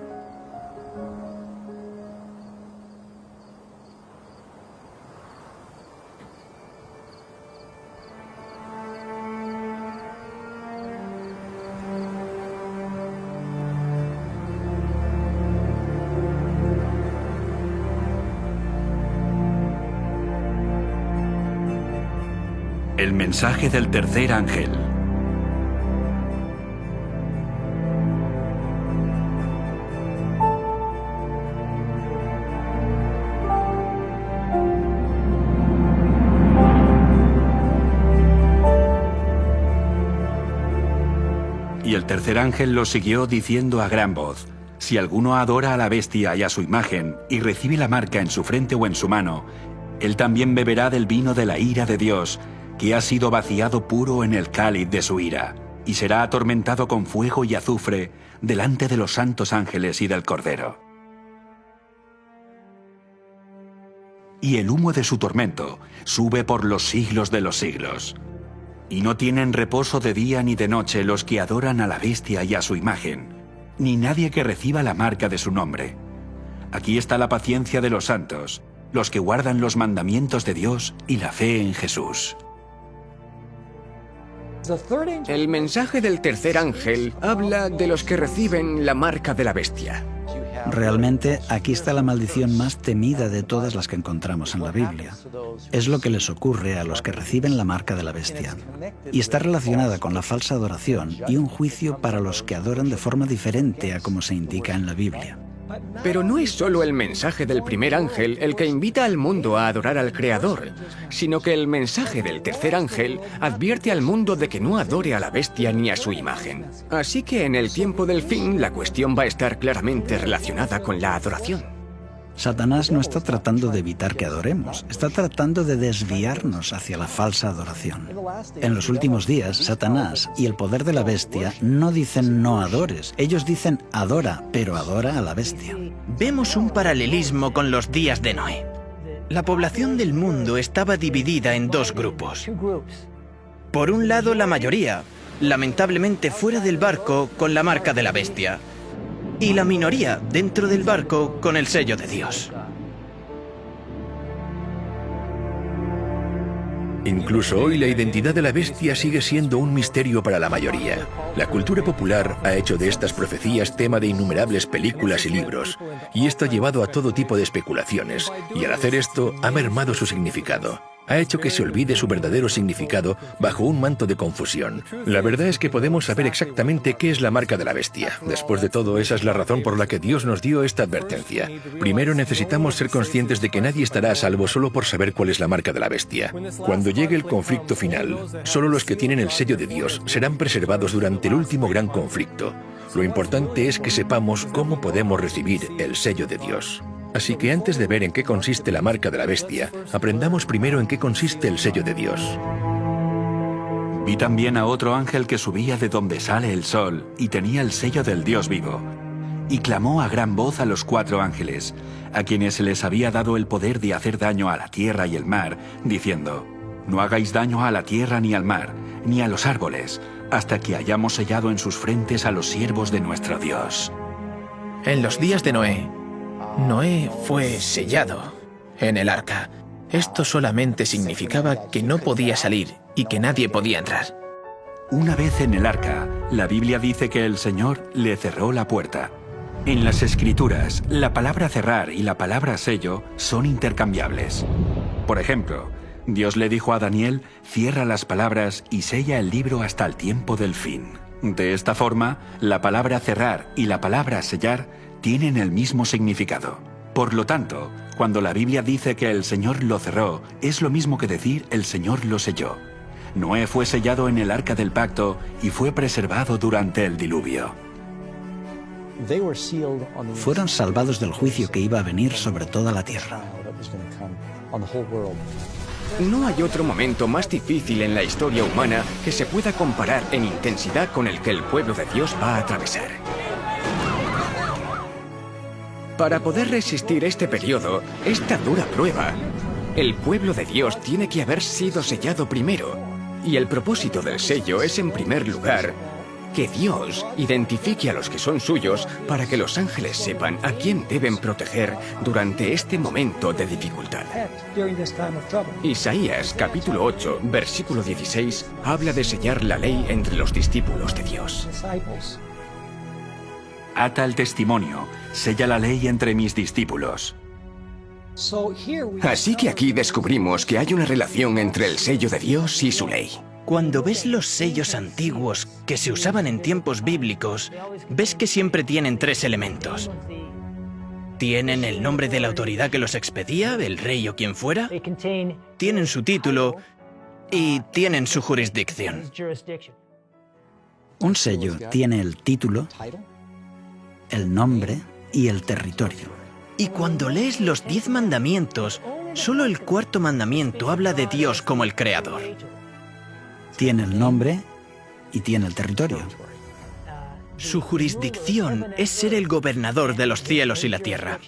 El mensaje del tercer ángel. Y el tercer ángel lo siguió diciendo a gran voz: si alguno adora a la bestia y a su imagen, y recibe la marca en su frente o en su mano, él también beberá del vino de la ira de Dios, que ha sido vaciado puro en el cáliz de su ira, y será atormentado con fuego y azufre delante de los santos ángeles y del Cordero. Y el humo de su tormento sube por los siglos de los siglos. Y no tienen reposo de día ni de noche los que adoran a la bestia y a su imagen, ni nadie que reciba la marca de su nombre. Aquí está la paciencia de los santos, los que guardan los mandamientos de Dios y la fe en Jesús. El mensaje del tercer ángel habla de los que reciben la marca de la bestia. Realmente, aquí está la maldición más temida de todas las que encontramos en la Biblia. Es lo que les ocurre a los que reciben la marca de la bestia. Y está relacionada con la falsa adoración y un juicio para los que adoran de forma diferente a como se indica en la Biblia. Pero no es solo el mensaje del primer ángel el que invita al mundo a adorar al Creador, sino que el mensaje del tercer ángel advierte al mundo de que no adore a la bestia ni a su imagen. Así que en el tiempo del fin la cuestión va a estar claramente relacionada con la adoración. Satanás no está tratando de evitar que adoremos, está tratando de desviarnos hacia la falsa adoración. En los últimos días, Satanás y el poder de la bestia no dicen no adores, ellos dicen adora, pero adora a la bestia. Vemos un paralelismo con los días de Noé. La población del mundo estaba dividida en dos grupos. Por un lado, la mayoría, lamentablemente fuera del barco con la marca de la bestia. Y la minoría dentro del barco con el sello de Dios. Incluso hoy la identidad de la bestia sigue siendo un misterio para la mayoría. La cultura popular ha hecho de estas profecías tema de innumerables películas y libros, y esto ha llevado a todo tipo de especulaciones, y al hacer esto ha mermado su significado. Ha hecho que se olvide su verdadero significado bajo un manto de confusión. La verdad es que podemos saber exactamente qué es la marca de la bestia. Después de todo, esa es la razón por la que Dios nos dio esta advertencia. Primero necesitamos ser conscientes de que nadie estará a salvo solo por saber cuál es la marca de la bestia. Cuando llegue el conflicto final, solo los que tienen el sello de Dios serán preservados durante el último gran conflicto. Lo importante es que sepamos cómo podemos recibir el sello de Dios. Así que antes de ver en qué consiste la marca de la bestia, aprendamos primero en qué consiste el sello de Dios. Vi también a otro ángel que subía de donde sale el sol y tenía el sello del Dios vivo. Y clamó a gran voz a los 4 ángeles, a quienes se les había dado el poder de hacer daño a la tierra y el mar, diciendo: no hagáis daño a la tierra ni al mar, ni a los árboles, hasta que hayamos sellado en sus frentes a los siervos de nuestro Dios. En los días de Noé fue sellado en el arca. Esto solamente significaba que no podía salir y que nadie podía entrar. Una vez en el arca, la Biblia dice que el Señor le cerró la puerta. En las Escrituras, la palabra cerrar y la palabra sello son intercambiables. Por ejemplo, Dios le dijo a Daniel: cierra las palabras y sella el libro hasta el tiempo del fin. De esta forma, la palabra cerrar y la palabra sellar tienen el mismo significado. Por lo tanto, cuando la Biblia dice que el Señor lo cerró, es lo mismo que decir el Señor lo selló. Noé fue sellado en el arca del pacto y fue preservado durante el diluvio. Fueron salvados del juicio que iba a venir sobre toda la tierra. No hay otro momento más difícil en la historia humana que se pueda comparar en intensidad con el que el pueblo de Dios va a atravesar. Para poder resistir este periodo, esta dura prueba, el pueblo de Dios tiene que haber sido sellado primero. Y el propósito del sello es, en primer lugar, que Dios identifique a los que son suyos para que los ángeles sepan a quién deben proteger durante este momento de dificultad. Isaías, capítulo 8, versículo 16, habla de sellar la ley entre los discípulos de Dios. Ata el testimonio, sella la ley entre mis discípulos. Así que aquí descubrimos que hay una relación entre el sello de Dios y su ley. Cuando ves los sellos antiguos que se usaban en tiempos bíblicos, ves que siempre tienen 3 elementos. Tienen el nombre de la autoridad que los expedía, el rey o quien fuera, tienen su título y tienen su jurisdicción. Un sello tiene el título, el nombre y el territorio. Y cuando lees los 10 mandamientos, solo el 4º mandamiento habla de Dios como el creador. Tiene el nombre y tiene el territorio. Su jurisdicción es ser el gobernador de los cielos y la tierra.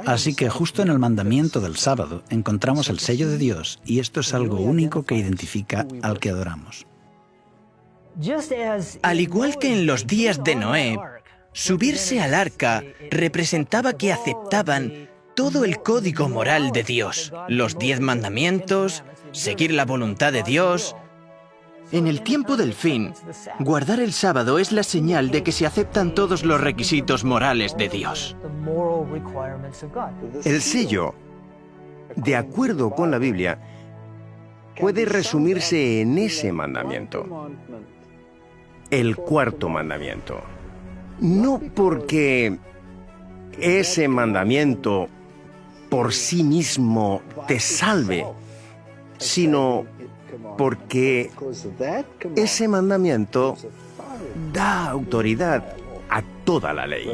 Así que justo en el mandamiento del sábado encontramos el sello de Dios, y esto es algo único que identifica al que adoramos. Al igual que en los días de Noé, subirse al arca representaba que aceptaban todo el código moral de Dios, los 10 mandamientos, seguir la voluntad de Dios. En el tiempo del fin, guardar el sábado es la señal de que se aceptan todos los requisitos morales de Dios. El sello, de acuerdo con la Biblia, puede resumirse en ese mandamiento, el cuarto mandamiento. No porque ese mandamiento por sí mismo te salve, sino porque ese mandamiento da autoridad a toda la ley.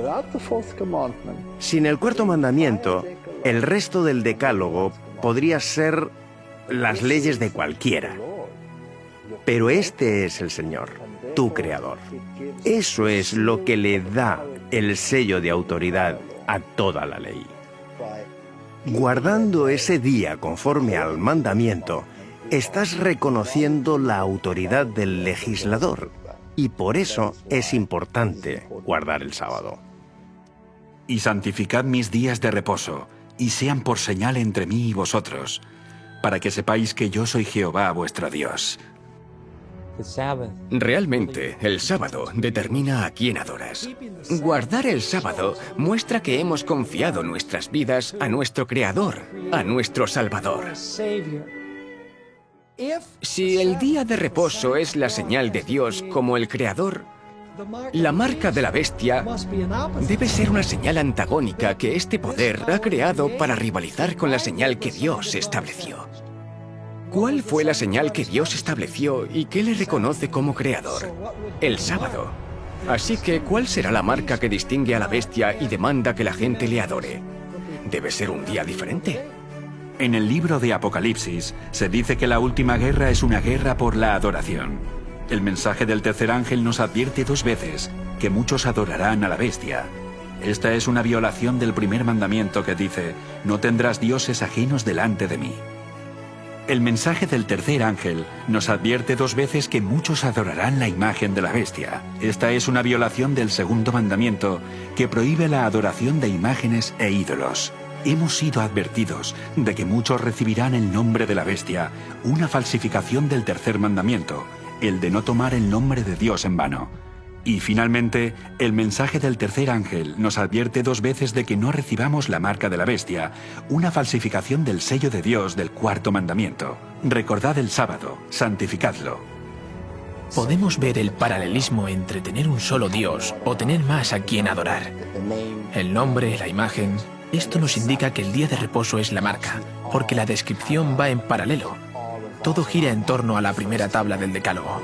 Sin el cuarto mandamiento, el resto del decálogo podría ser las leyes de cualquiera. Pero este es el Señor, tu Creador. Eso es lo que le da el sello de autoridad a toda la ley. Guardando ese día conforme al mandamiento, estás reconociendo la autoridad del legislador, y por eso es importante guardar el sábado. Y santificad mis días de reposo, y sean por señal entre mí y vosotros, para que sepáis que yo soy Jehová vuestro Dios. Realmente, el sábado determina a quién adoras. Guardar el sábado muestra que hemos confiado nuestras vidas a nuestro Creador, a nuestro Salvador. Si el día de reposo es la señal de Dios como el Creador, la marca de la bestia debe ser una señal antagónica que este poder ha creado para rivalizar con la señal que Dios estableció. ¿Cuál fue la señal que Dios estableció y que le reconoce como Creador? El sábado. Así que, ¿cuál será la marca que distingue a la bestia y demanda que la gente le adore? Debe ser un día diferente. En el libro de Apocalipsis se dice que la última guerra es una guerra por la adoración. El mensaje del tercer ángel nos advierte 2 veces que muchos adorarán a la bestia. Esta es una violación del primer mandamiento que dice: no tendrás dioses ajenos delante de mí. El mensaje del tercer ángel nos advierte 2 veces que muchos adorarán la imagen de la bestia. Esta es una violación del segundo mandamiento que prohíbe la adoración de imágenes e ídolos. Hemos sido advertidos de que muchos recibirán el nombre de la bestia, una falsificación del tercer mandamiento, el de no tomar el nombre de Dios en vano. Y finalmente, el mensaje del tercer ángel nos advierte 2 veces de que no recibamos la marca de la bestia, una falsificación del sello de Dios del cuarto mandamiento. Recordad el sábado, santificadlo. Podemos ver el paralelismo entre tener un solo Dios o tener más a quien adorar. El nombre, la imagen. Esto nos indica que el día de reposo es la marca, porque la descripción va en paralelo. Todo gira en torno a la primera tabla del Decálogo.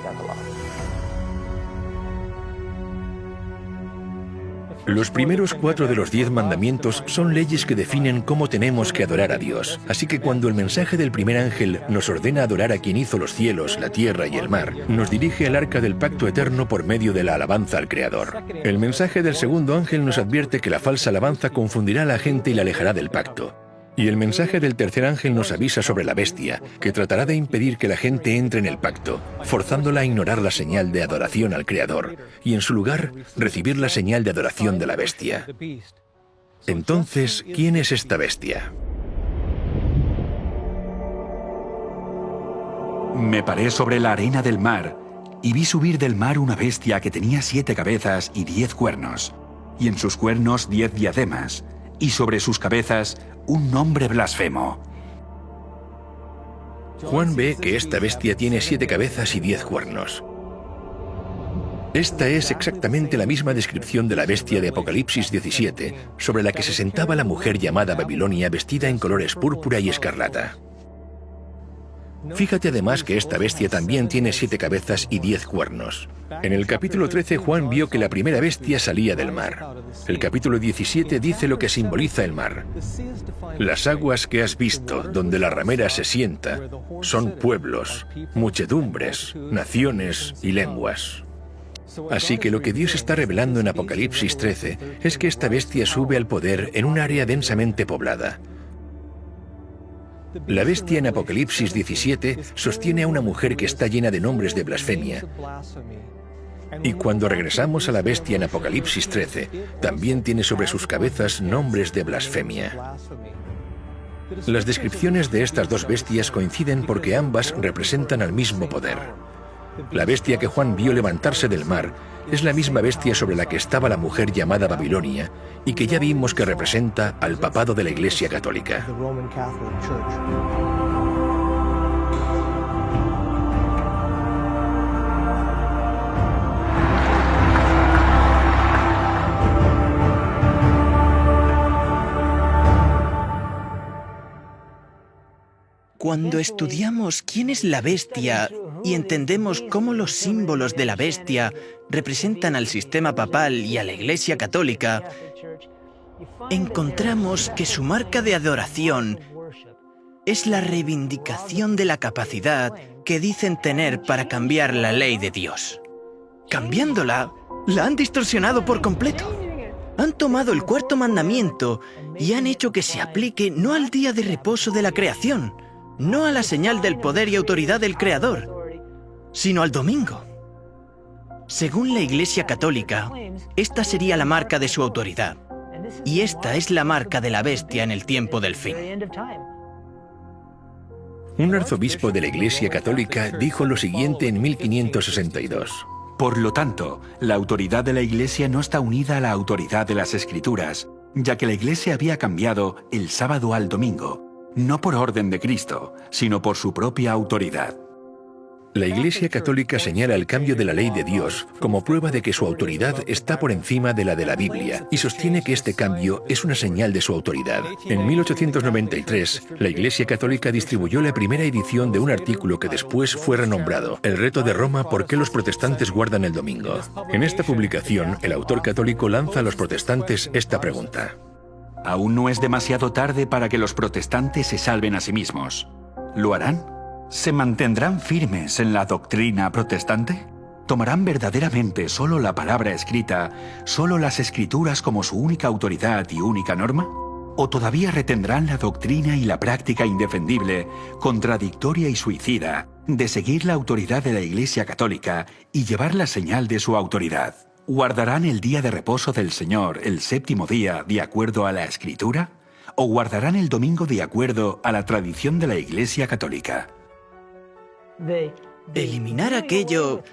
Los primeros 4 de los 10 mandamientos son leyes que definen cómo tenemos que adorar a Dios. Así que cuando el mensaje del primer ángel nos ordena adorar a quien hizo los cielos, la tierra y el mar, nos dirige al arca del pacto eterno por medio de la alabanza al Creador. El mensaje del segundo ángel nos advierte que la falsa alabanza confundirá a la gente y la alejará del pacto. Y el mensaje del tercer ángel nos avisa sobre la bestia, que tratará de impedir que la gente entre en el pacto, forzándola a ignorar la señal de adoración al Creador, y en su lugar, recibir la señal de adoración de la bestia. Entonces, ¿quién es esta bestia? Me paré sobre la arena del mar, y vi subir del mar una bestia que tenía 7 cabezas y 10 cuernos, y en sus cuernos 10 diademas, y sobre sus cabezas un nombre blasfemo. Juan ve que esta bestia tiene 7 cabezas y 10 cuernos. Esta es exactamente la misma descripción de la bestia de Apocalipsis 17, sobre la que se sentaba la mujer llamada Babilonia vestida en colores púrpura y escarlata. Fíjate además que esta bestia también tiene 7 cabezas y 10 cuernos. En el capítulo 13 Juan vio que la primera bestia salía del mar. El capítulo 17 dice lo que simboliza el mar. Las aguas que has visto, donde la ramera se sienta, son pueblos, muchedumbres, naciones y lenguas. Así que lo que Dios está revelando en Apocalipsis 13 es que esta bestia sube al poder en un área densamente poblada. La bestia en Apocalipsis 17 sostiene a una mujer que está llena de nombres de blasfemia. Y cuando regresamos a la bestia en Apocalipsis 13, también tiene sobre sus cabezas nombres de blasfemia. Las descripciones de estas 2 bestias coinciden porque ambas representan al mismo poder. La bestia que Juan vio levantarse del mar es la misma bestia sobre la que estaba la mujer llamada Babilonia y que ya vimos que representa al papado de la Iglesia Católica. Cuando estudiamos quién es la bestia y entendemos cómo los símbolos de la bestia representan al sistema papal y a la Iglesia Católica, encontramos que su marca de adoración es la reivindicación de la capacidad que dicen tener para cambiar la ley de Dios. Cambiándola, la han distorsionado por completo. Han tomado el cuarto mandamiento y han hecho que se aplique no al día de reposo de la creación, no a la señal del poder y autoridad del Creador, sino al domingo. Según la Iglesia Católica, esta sería la marca de su autoridad, y esta es la marca de la bestia en el tiempo del fin. Un arzobispo de la Iglesia Católica dijo lo siguiente en 1562. Por lo tanto, la autoridad de la Iglesia no está unida a la autoridad de las Escrituras, ya que la Iglesia había cambiado el sábado al domingo, no por orden de Cristo, sino por su propia autoridad. La Iglesia Católica señala el cambio de la ley de Dios como prueba de que su autoridad está por encima de la de la Biblia y sostiene que este cambio es una señal de su autoridad. En 1893, la Iglesia Católica distribuyó la primera edición de un artículo que después fue renombrado El reto de Roma, ¿por qué los protestantes guardan el domingo? En esta publicación, el autor católico lanza a los protestantes esta pregunta. Aún no es demasiado tarde para que los protestantes se salven a sí mismos. ¿Lo harán? ¿Se mantendrán firmes en la doctrina protestante? ¿Tomarán verdaderamente solo la palabra escrita, solo las Escrituras como su única autoridad y única norma? ¿O todavía retendrán la doctrina y la práctica indefendible, contradictoria y suicida, de seguir la autoridad de la Iglesia Católica y llevar la señal de su autoridad? ¿Guardarán el día de reposo del Señor, el séptimo día, de acuerdo a la Escritura? ¿O guardarán el domingo de acuerdo a la tradición de la Iglesia Católica? Eliminar aquello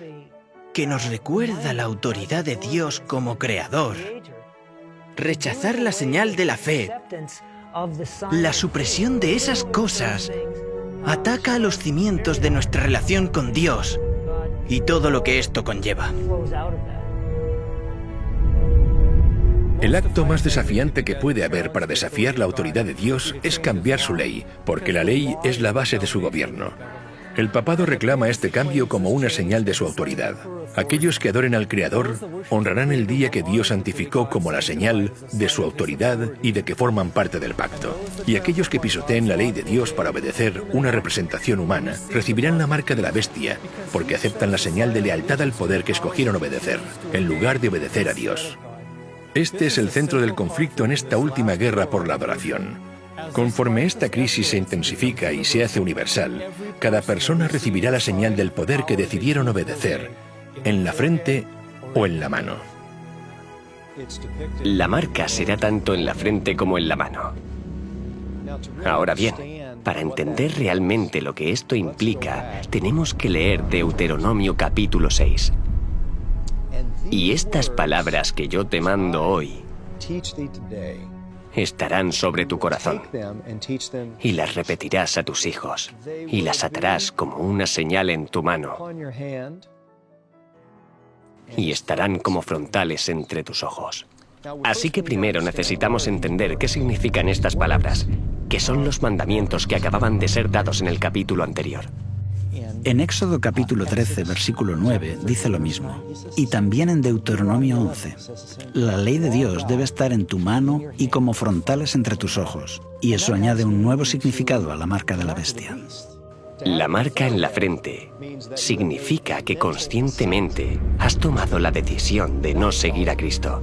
que nos recuerda la autoridad de Dios como Creador, rechazar la señal de la fe, la supresión de esas cosas, ataca a los cimientos de nuestra relación con Dios y todo lo que esto conlleva. El acto más desafiante que puede haber para desafiar la autoridad de Dios es cambiar su ley, porque la ley es la base de su gobierno. El papado reclama este cambio como una señal de su autoridad. Aquellos que adoren al Creador honrarán el día que Dios santificó como la señal de su autoridad y de que forman parte del pacto. Y aquellos que pisoteen la ley de Dios para obedecer una representación humana recibirán la marca de la bestia, porque aceptan la señal de lealtad al poder que escogieron obedecer, en lugar de obedecer a Dios. Este es el centro del conflicto en esta última guerra por la adoración. Conforme esta crisis se intensifica y se hace universal, cada persona recibirá la señal del poder que decidieron obedecer, en la frente o en la mano. La marca será tanto en la frente como en la mano. Ahora bien, para entender realmente lo que esto implica, tenemos que leer Deuteronomio capítulo 6. Y estas palabras que yo te mando hoy estarán sobre tu corazón, y las repetirás a tus hijos, y las atarás como una señal en tu mano, y estarán como frontales entre tus ojos. Así que primero necesitamos entender qué significan estas palabras, que son los mandamientos que acababan de ser dados en el capítulo anterior. En Éxodo capítulo 13, versículo 9, dice lo mismo. Y también en Deuteronomio 11. La ley de Dios debe estar en tu mano y como frontales entre tus ojos. Y eso añade un nuevo significado a la marca de la bestia. La marca en la frente significa que conscientemente has tomado la decisión de no seguir a Cristo.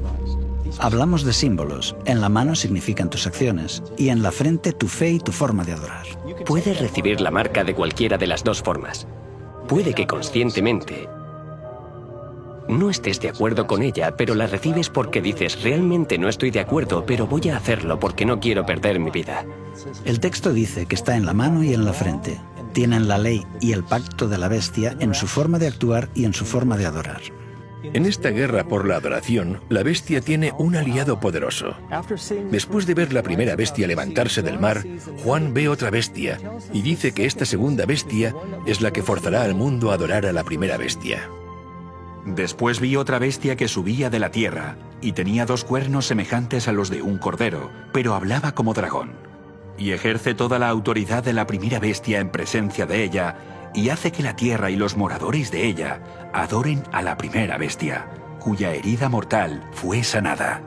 Hablamos de símbolos. En la mano significan tus acciones y en la frente tu fe y tu forma de adorar. Puedes recibir la marca de cualquiera de las dos formas. Puede que conscientemente no estés de acuerdo con ella, pero la recibes porque dices, realmente no estoy de acuerdo, pero voy a hacerlo porque no quiero perder mi vida. El texto dice que está en la mano y en la frente. Tienen la ley y el pacto de la bestia en su forma de actuar y en su forma de adorar. En esta guerra por la adoración, la bestia tiene un aliado poderoso. Después de ver la primera bestia levantarse del mar, Juan ve otra bestia y dice que esta segunda bestia es la que forzará al mundo a adorar a la primera bestia. Después vi otra bestia que subía de la tierra y tenía 2 cuernos semejantes a los de un cordero, pero hablaba como dragón. Y ejerce toda la autoridad de la primera bestia en presencia de ella y hace que la tierra y los moradores de ella adoren a la primera bestia, cuya herida mortal fue sanada.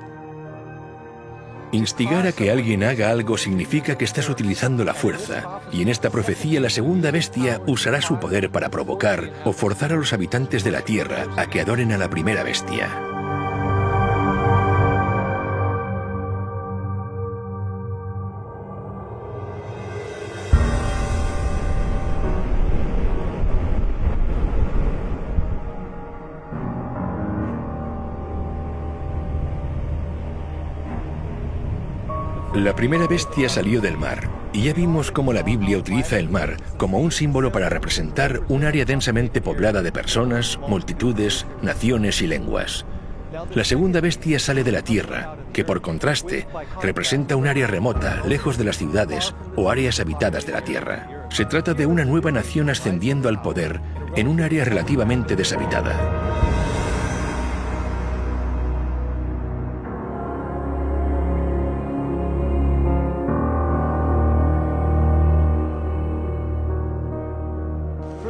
Instigar a que alguien haga algo significa que estás utilizando la fuerza, y en esta profecía la segunda bestia usará su poder para provocar o forzar a los habitantes de la tierra a que adoren a la primera bestia. La primera bestia salió del mar, y ya vimos cómo la Biblia utiliza el mar como un símbolo para representar un área densamente poblada de personas, multitudes, naciones y lenguas. La segunda bestia sale de la tierra, que por contraste representa un área remota, lejos de las ciudades o áreas habitadas de la tierra. Se trata de una nueva nación ascendiendo al poder en un área relativamente deshabitada.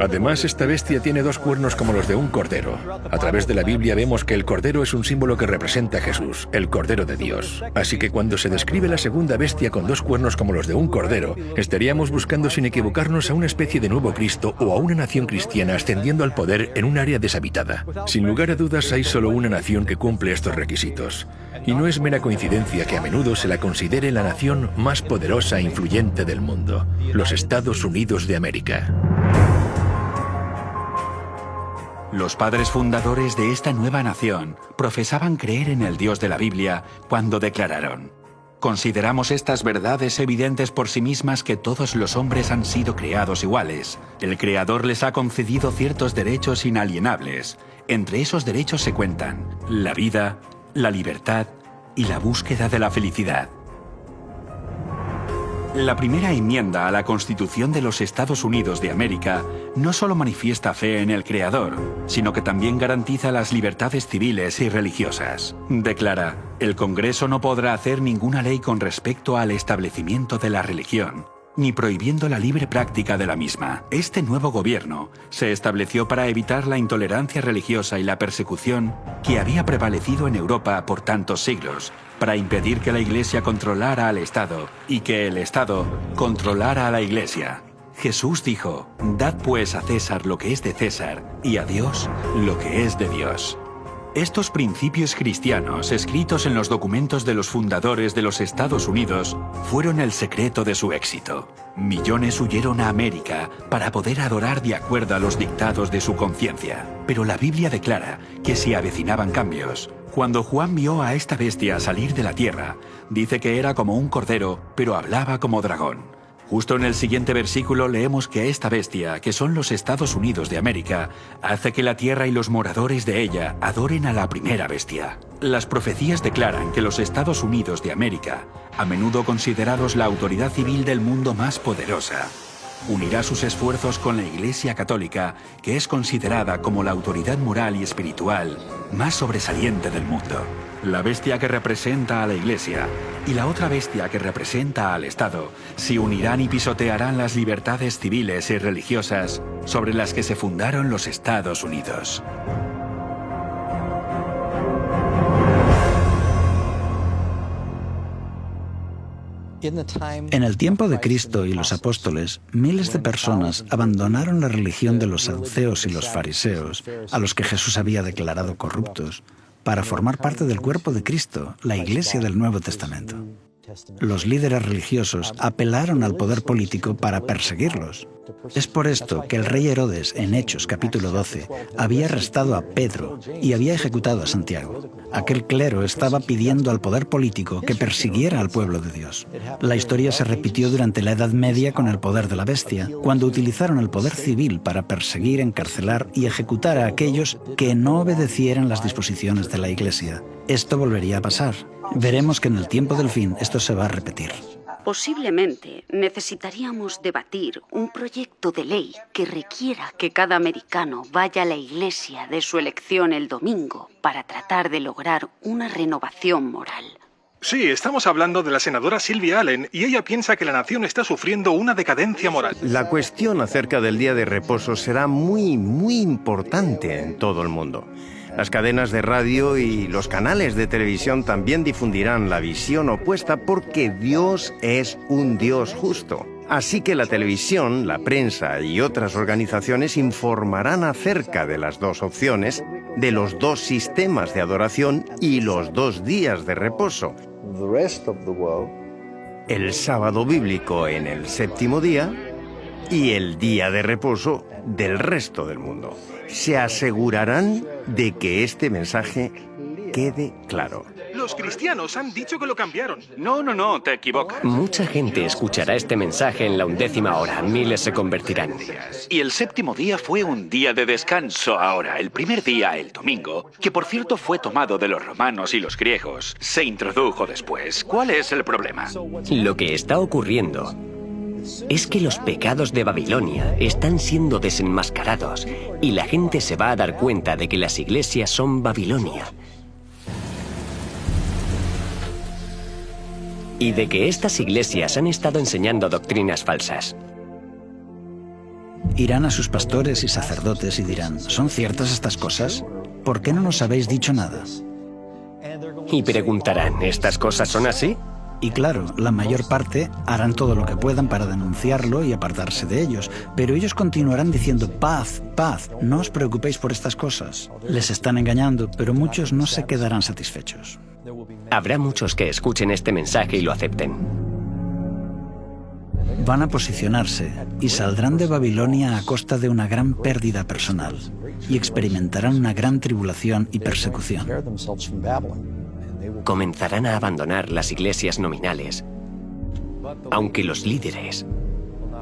Además, esta bestia tiene 2 cuernos como los de un cordero. A través de la Biblia vemos que el cordero es un símbolo que representa a Jesús, el Cordero de Dios. Así que cuando se describe la segunda bestia con 2 cuernos como los de un cordero, estaríamos buscando sin equivocarnos a una especie de nuevo Cristo o a una nación cristiana ascendiendo al poder en un área deshabitada. Sin lugar a dudas, hay solo una nación que cumple estos requisitos. Y no es mera coincidencia que a menudo se la considere la nación más poderosa e influyente del mundo, los Estados Unidos de América. Los padres fundadores de esta nueva nación profesaban creer en el Dios de la Biblia cuando declararon: consideramos estas verdades evidentes por sí mismas, que todos los hombres han sido creados iguales. El Creador les ha concedido ciertos derechos inalienables. Entre esos derechos se cuentan la vida, la libertad y la búsqueda de la felicidad. La primera enmienda a la Constitución de los Estados Unidos de América no solo manifiesta fe en el Creador, sino que también garantiza las libertades civiles y religiosas. Declara: el Congreso no podrá hacer ninguna ley con respecto al establecimiento de la religión, ni prohibiendo la libre práctica de la misma. Este nuevo gobierno se estableció para evitar la intolerancia religiosa y la persecución que había prevalecido en Europa por tantos siglos, para impedir que la Iglesia controlara al Estado y que el Estado controlara a la Iglesia. Jesús dijo: dad pues a César lo que es de César y a Dios lo que es de Dios. Estos principios cristianos, escritos en los documentos de los fundadores de los Estados Unidos, fueron el secreto de su éxito. Millones huyeron a América para poder adorar de acuerdo a los dictados de su conciencia. Pero la Biblia declara que se avecinaban cambios. Cuando Juan vio a esta bestia salir de la tierra, dice que era como un cordero, pero hablaba como dragón. Justo en el siguiente versículo leemos que esta bestia, que son los Estados Unidos de América, hace que la tierra y los moradores de ella adoren a la primera bestia. Las profecías declaran que los Estados Unidos de América, a menudo considerados la autoridad civil del mundo más poderosa, unirá sus esfuerzos con la Iglesia Católica, que es considerada como la autoridad moral y espiritual más sobresaliente del mundo. La bestia que representa a la Iglesia y la otra bestia que representa al Estado se unirán y pisotearán las libertades civiles y religiosas sobre las que se fundaron los Estados Unidos. En el tiempo de Cristo y los apóstoles, miles de personas abandonaron la religión de los saduceos y los fariseos, a los que Jesús había declarado corruptos, para formar parte del cuerpo de Cristo, la Iglesia del Nuevo Testamento. Los líderes religiosos apelaron al poder político para perseguirlos. Es por esto que el rey Herodes, en Hechos capítulo 12, había arrestado a Pedro y había ejecutado a Santiago. Aquel clero estaba pidiendo al poder político que persiguiera al pueblo de Dios. La historia se repitió durante la Edad Media con el poder de la bestia, cuando utilizaron el poder civil para perseguir, encarcelar y ejecutar a aquellos que no obedecieran las disposiciones de la Iglesia. Esto volvería a pasar. Veremos que en el tiempo del fin esto se va a repetir. Posiblemente necesitaríamos debatir un proyecto de ley que requiera que cada americano vaya a la iglesia de su elección el domingo para tratar de lograr una renovación moral. Sí, estamos hablando de la senadora Sylvia Allen y ella piensa que la nación está sufriendo una decadencia moral. La cuestión acerca del día de reposo será muy importante en todo el mundo. Las cadenas de radio y los canales de televisión también difundirán la visión opuesta porque Dios es un Dios justo. Así que la televisión, la prensa y otras organizaciones informarán acerca de las dos opciones, de los dos sistemas de adoración y los dos días de reposo. El sábado bíblico en el séptimo día y el día de reposo del resto del mundo. Se asegurarán de que este mensaje quede claro. Los cristianos han dicho que lo cambiaron. No, te equivocas. Mucha gente escuchará este mensaje en la 11ª hora. Miles se convertirán. Y el séptimo día fue un día de descanso ahora. El primer día, el domingo, que por cierto fue tomado de los romanos y los griegos, se introdujo después. ¿Cuál es el problema? Lo que está ocurriendo es que los pecados de Babilonia están siendo desenmascarados y la gente se va a dar cuenta de que las iglesias son Babilonia. Y de que estas iglesias han estado enseñando doctrinas falsas. Irán a sus pastores y sacerdotes y dirán, ¿son ciertas estas cosas? ¿Por qué no nos habéis dicho nada? Y preguntarán, ¿estas cosas son así? Y claro, la mayor parte harán todo lo que puedan para denunciarlo y apartarse de ellos, pero ellos continuarán diciendo paz, paz, no os preocupéis por estas cosas. Les están engañando, pero muchos no se quedarán satisfechos. Habrá muchos que escuchen este mensaje y lo acepten. Van a posicionarse y saldrán de Babilonia a costa de una gran pérdida personal y experimentarán una gran tribulación y persecución. Comenzarán a abandonar las iglesias nominales, aunque los líderes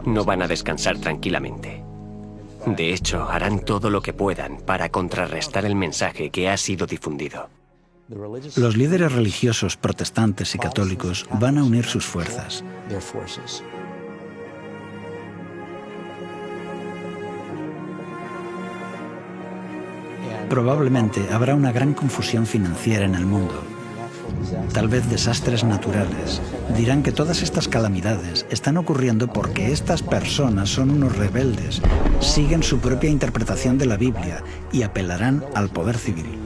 no van a descansar tranquilamente. De hecho, harán todo lo que puedan para contrarrestar el mensaje que ha sido difundido. Los líderes religiosos protestantes y católicos van a unir sus fuerzas. Probablemente habrá una gran confusión financiera en el mundo. Tal vez desastres naturales. Dirán que todas estas calamidades están ocurriendo porque estas personas son unos rebeldes, siguen su propia interpretación de la Biblia y apelarán al poder civil.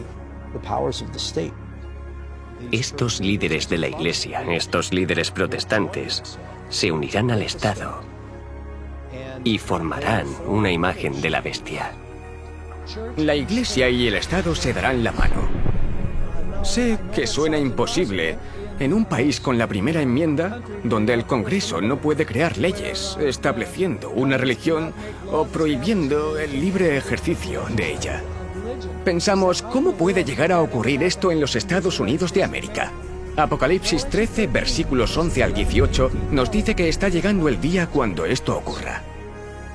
Estos líderes de la iglesia, estos líderes protestantes, se unirán al Estado y formarán una imagen de la bestia. La Iglesia y el Estado se darán la mano. Sé que suena imposible en un país con la primera enmienda, donde el Congreso no puede crear leyes estableciendo una religión o prohibiendo el libre ejercicio de ella. Pensamos, ¿cómo puede llegar a ocurrir esto en los Estados Unidos de América? Apocalipsis 13, versículos 11 al 18, nos dice que está llegando el día cuando esto ocurra.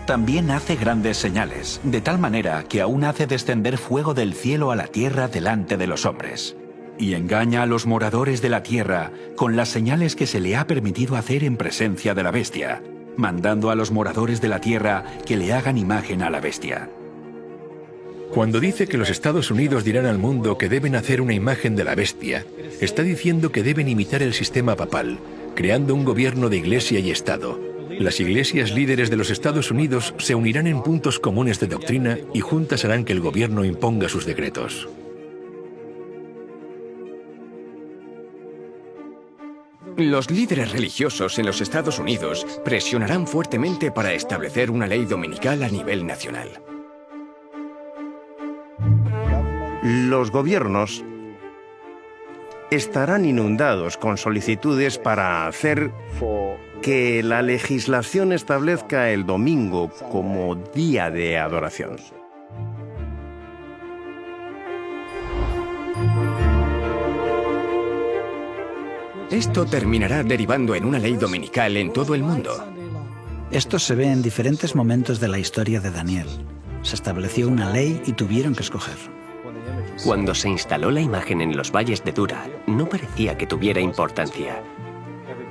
También hace grandes señales, de tal manera que aún hace descender fuego del cielo a la tierra delante de los hombres. Y engaña a los moradores de la tierra con las señales que se le ha permitido hacer en presencia de la bestia, mandando a los moradores de la tierra que le hagan imagen a la bestia. Cuando dice que los Estados Unidos dirán al mundo que deben hacer una imagen de la bestia, está diciendo que deben imitar el sistema papal, creando un gobierno de iglesia y Estado. Las iglesias líderes de los Estados Unidos se unirán en puntos comunes de doctrina y juntas harán que el gobierno imponga sus decretos. Los líderes religiosos en los Estados Unidos presionarán fuertemente para establecer una ley dominical a nivel nacional. Los gobiernos estarán inundados con solicitudes para hacer que la legislación establezca el domingo como día de adoración. Esto terminará derivando en una ley dominical en todo el mundo. Esto se ve en diferentes momentos de la historia de Daniel. Se estableció una ley y tuvieron que escoger. Cuando se instaló la imagen en los valles de Dura, no parecía que tuviera importancia.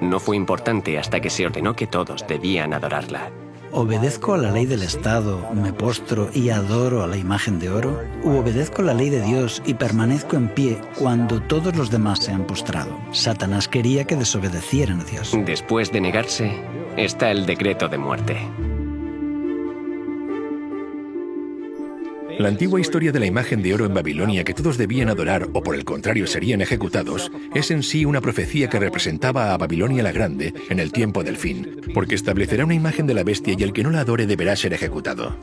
No fue importante hasta que se ordenó que todos debían adorarla. ¿Obedezco a la ley del Estado, me postro y adoro a la imagen de oro? ¿O obedezco la ley de Dios y permanezco en pie cuando todos los demás se han postrado? Satanás quería que desobedecieran a Dios. Después de negarse, está el decreto de muerte. La antigua historia de la imagen de oro en Babilonia que todos debían adorar o por el contrario serían ejecutados es en sí una profecía que representaba a Babilonia la Grande en el tiempo del fin, porque establecerá una imagen de la bestia y el que no la adore deberá ser ejecutado.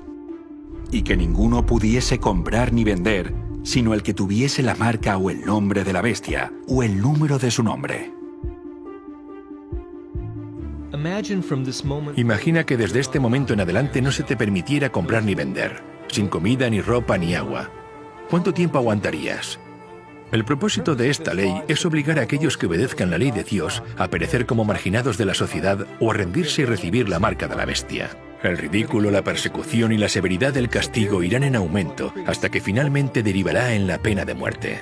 Y que ninguno pudiese comprar ni vender, sino el que tuviese la marca o el nombre de la bestia, o el número de su nombre. Imagina que desde este momento en adelante no se te permitiera comprar ni vender, sin comida, ni ropa, ni agua. ¿Cuánto tiempo aguantarías? El propósito de esta ley es obligar a aquellos que obedezcan la ley de Dios a perecer como marginados de la sociedad o a rendirse y recibir la marca de la bestia. El ridículo, la persecución y la severidad del castigo irán en aumento hasta que finalmente derivará en la pena de muerte.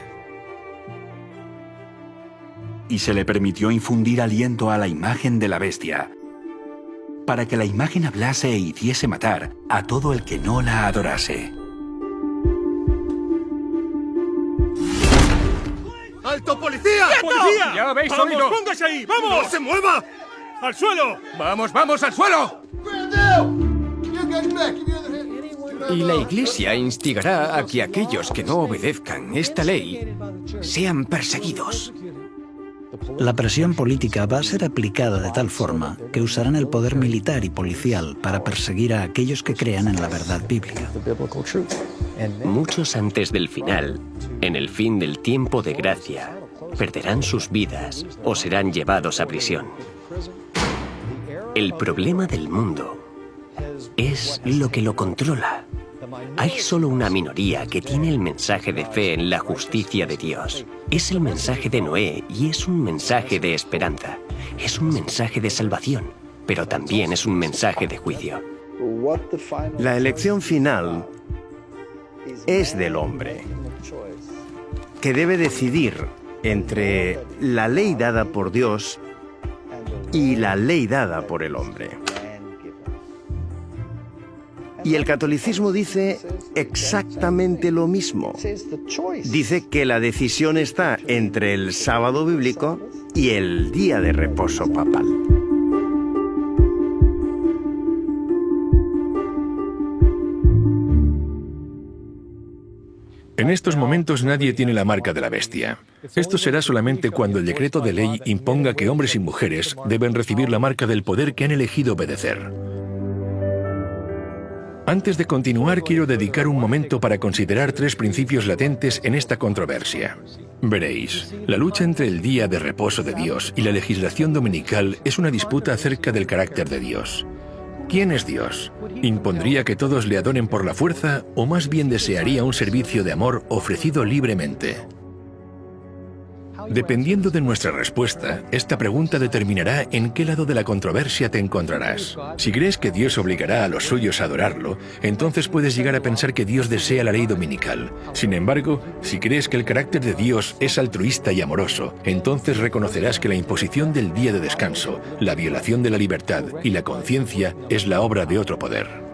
Y se le permitió infundir aliento a la imagen de la bestia, para que la imagen hablase e hiciese matar a todo el que no la adorase. ¡Alto, policía! ¡Policía! ¡Ya habéis ¡Vamos, oído! póngase ahí! ¡Vamos! ¡No se mueva! ¡Al suelo! ¡Vamos, vamos, al suelo! Y la Iglesia instigará a que aquellos que no obedezcan esta ley sean perseguidos. La presión política va a ser aplicada de tal forma que usarán el poder militar y policial para perseguir a aquellos que crean en la verdad bíblica. Muchos antes del final, en el fin del tiempo de gracia, perderán sus vidas o serán llevados a prisión. El problema del mundo es lo que lo controla. Hay solo una minoría que tiene el mensaje de fe en la justicia de Dios. Es el mensaje de Noé y es un mensaje de esperanza. Es un mensaje de salvación, pero también es un mensaje de juicio. La elección final es del hombre, que debe decidir entre la ley dada por Dios y la ley dada por el hombre. Y el catolicismo dice exactamente lo mismo. Dice que la decisión está entre el sábado bíblico y el día de reposo papal. En estos momentos nadie tiene la marca de la bestia. Esto será solamente cuando el decreto de ley imponga que hombres y mujeres deben recibir la marca del poder que han elegido obedecer. Antes de continuar, quiero dedicar un momento para considerar 3 principios latentes en esta controversia. Veréis, la lucha entre el día de reposo de Dios y la legislación dominical es una disputa acerca del carácter de Dios. ¿Quién es Dios? ¿Impondría que todos le adoren por la fuerza o más bien desearía un servicio de amor ofrecido libremente? Dependiendo de nuestra respuesta, esta pregunta determinará en qué lado de la controversia te encontrarás. Si crees que Dios obligará a los suyos a adorarlo, entonces puedes llegar a pensar que Dios desea la ley dominical. Sin embargo, si crees que el carácter de Dios es altruista y amoroso, entonces reconocerás que la imposición del día de descanso, la violación de la libertad y la conciencia es la obra de otro poder.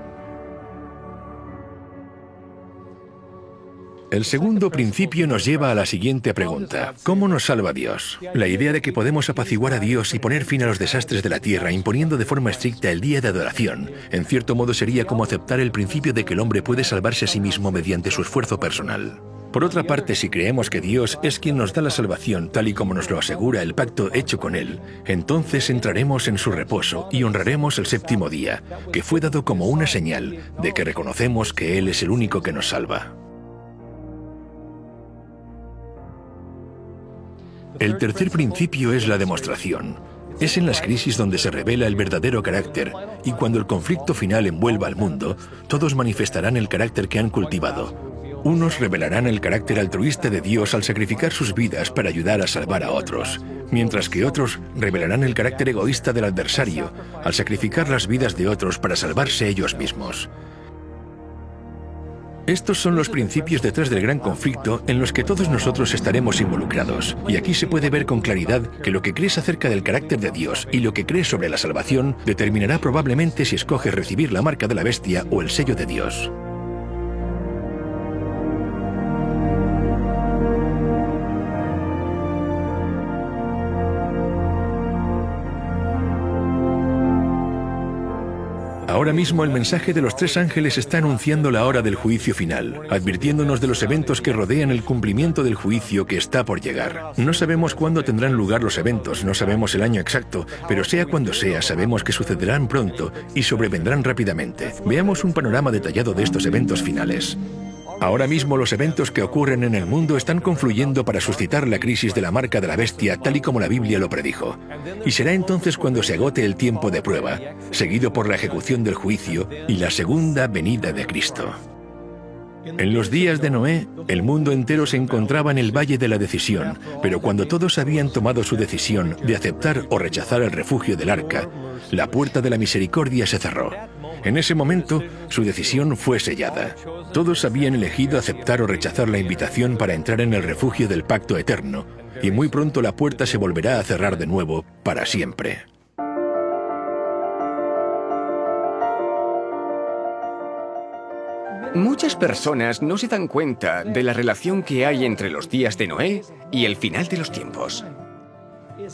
El segundo principio nos lleva a la siguiente pregunta. ¿Cómo nos salva Dios? La idea de que podemos apaciguar a Dios y poner fin a los desastres de la tierra imponiendo de forma estricta el día de adoración, en cierto modo sería como aceptar el principio de que el hombre puede salvarse a sí mismo mediante su esfuerzo personal. Por otra parte, si creemos que Dios es quien nos da la salvación, tal y como nos lo asegura el pacto hecho con Él, entonces entraremos en su reposo y honraremos el séptimo día, que fue dado como una señal de que reconocemos que Él es el único que nos salva. El tercer principio es la demostración. Es en las crisis donde se revela el verdadero carácter, y cuando el conflicto final envuelva al mundo, todos manifestarán el carácter que han cultivado. Unos revelarán el carácter altruista de Dios al sacrificar sus vidas para ayudar a salvar a otros, mientras que otros revelarán el carácter egoísta del adversario al sacrificar las vidas de otros para salvarse ellos mismos. Estos son los principios detrás del gran conflicto en los que todos nosotros estaremos involucrados. Y aquí se puede ver con claridad que lo que crees acerca del carácter de Dios y lo que crees sobre la salvación determinará probablemente si escoges recibir la marca de la bestia o el sello de Dios. Ahora mismo el mensaje de los tres ángeles está anunciando la hora del juicio final, advirtiéndonos de los eventos que rodean el cumplimiento del juicio que está por llegar. No sabemos cuándo tendrán lugar los eventos, no sabemos el año exacto, pero sea cuando sea, sabemos que sucederán pronto y sobrevendrán rápidamente. Veamos un panorama detallado de estos eventos finales. Ahora mismo los eventos que ocurren en el mundo están confluyendo para suscitar la crisis de la marca de la bestia, tal y como la Biblia lo predijo. Y será entonces cuando se agote el tiempo de prueba, seguido por la ejecución del juicio y la segunda venida de Cristo. En los días de Noé, el mundo entero se encontraba en el valle de la decisión, pero cuando todos habían tomado su decisión de aceptar o rechazar el refugio del arca, la puerta de la misericordia se cerró. En ese momento, su decisión fue sellada. Todos habían elegido aceptar o rechazar la invitación para entrar en el refugio del pacto eterno, y muy pronto la puerta se volverá a cerrar de nuevo para siempre. Muchas personas no se dan cuenta de la relación que hay entre los días de Noé y el final de los tiempos.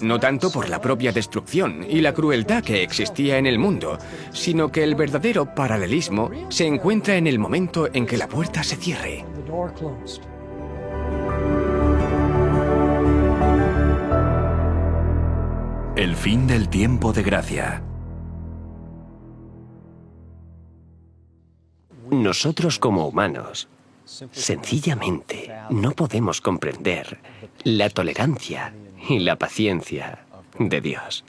No tanto por la propia destrucción y la crueldad que existía en el mundo, sino que el verdadero paralelismo se encuentra en el momento en que la puerta se cierre. El fin del tiempo de gracia. Nosotros como humanos, sencillamente, no podemos comprender la tolerancia y la paciencia de Dios.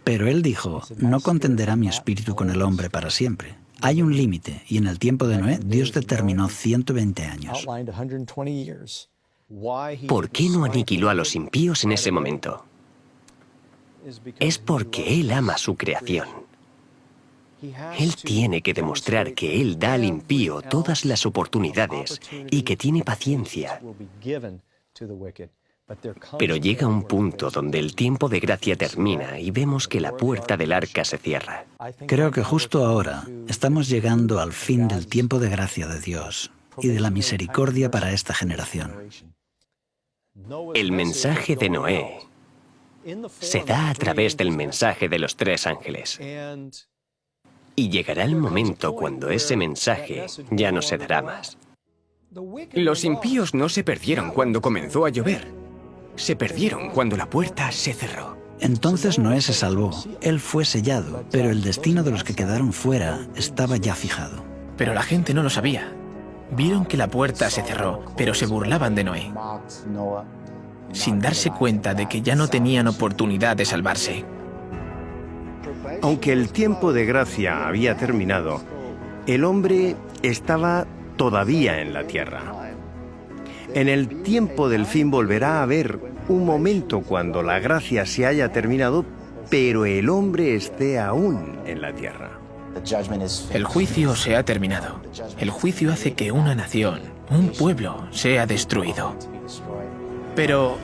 Pero él dijo, no contenderá mi espíritu con el hombre para siempre. Hay un límite, y en el tiempo de Noé, Dios determinó 120 años. ¿Por qué no aniquiló a los impíos en ese momento? Es porque Él ama su creación. Él tiene que demostrar que Él da al impío todas las oportunidades y que tiene paciencia. Pero llega un punto donde el tiempo de gracia termina y vemos que la puerta del arca se cierra. Creo que justo ahora estamos llegando al fin del tiempo de gracia de Dios y de la misericordia para esta generación. El mensaje de Noé se da a través del mensaje de los tres ángeles. Y llegará el momento cuando ese mensaje ya no se dará más. Los impíos no se perdieron cuando comenzó a llover. Se perdieron cuando la puerta se cerró. Entonces Noé se salvó. Él fue sellado, pero el destino de los que quedaron fuera estaba ya fijado. Pero la gente no lo sabía. Vieron que la puerta se cerró, pero se burlaban de Noé, sin darse cuenta de que ya no tenían oportunidad de salvarse. Aunque el tiempo de gracia había terminado, el hombre estaba todavía en la tierra. En el tiempo del fin volverá a haber un momento cuando la gracia se haya terminado, pero el hombre esté aún en la tierra. El juicio se ha terminado. El juicio hace que una nación, un pueblo, sea destruido. Pero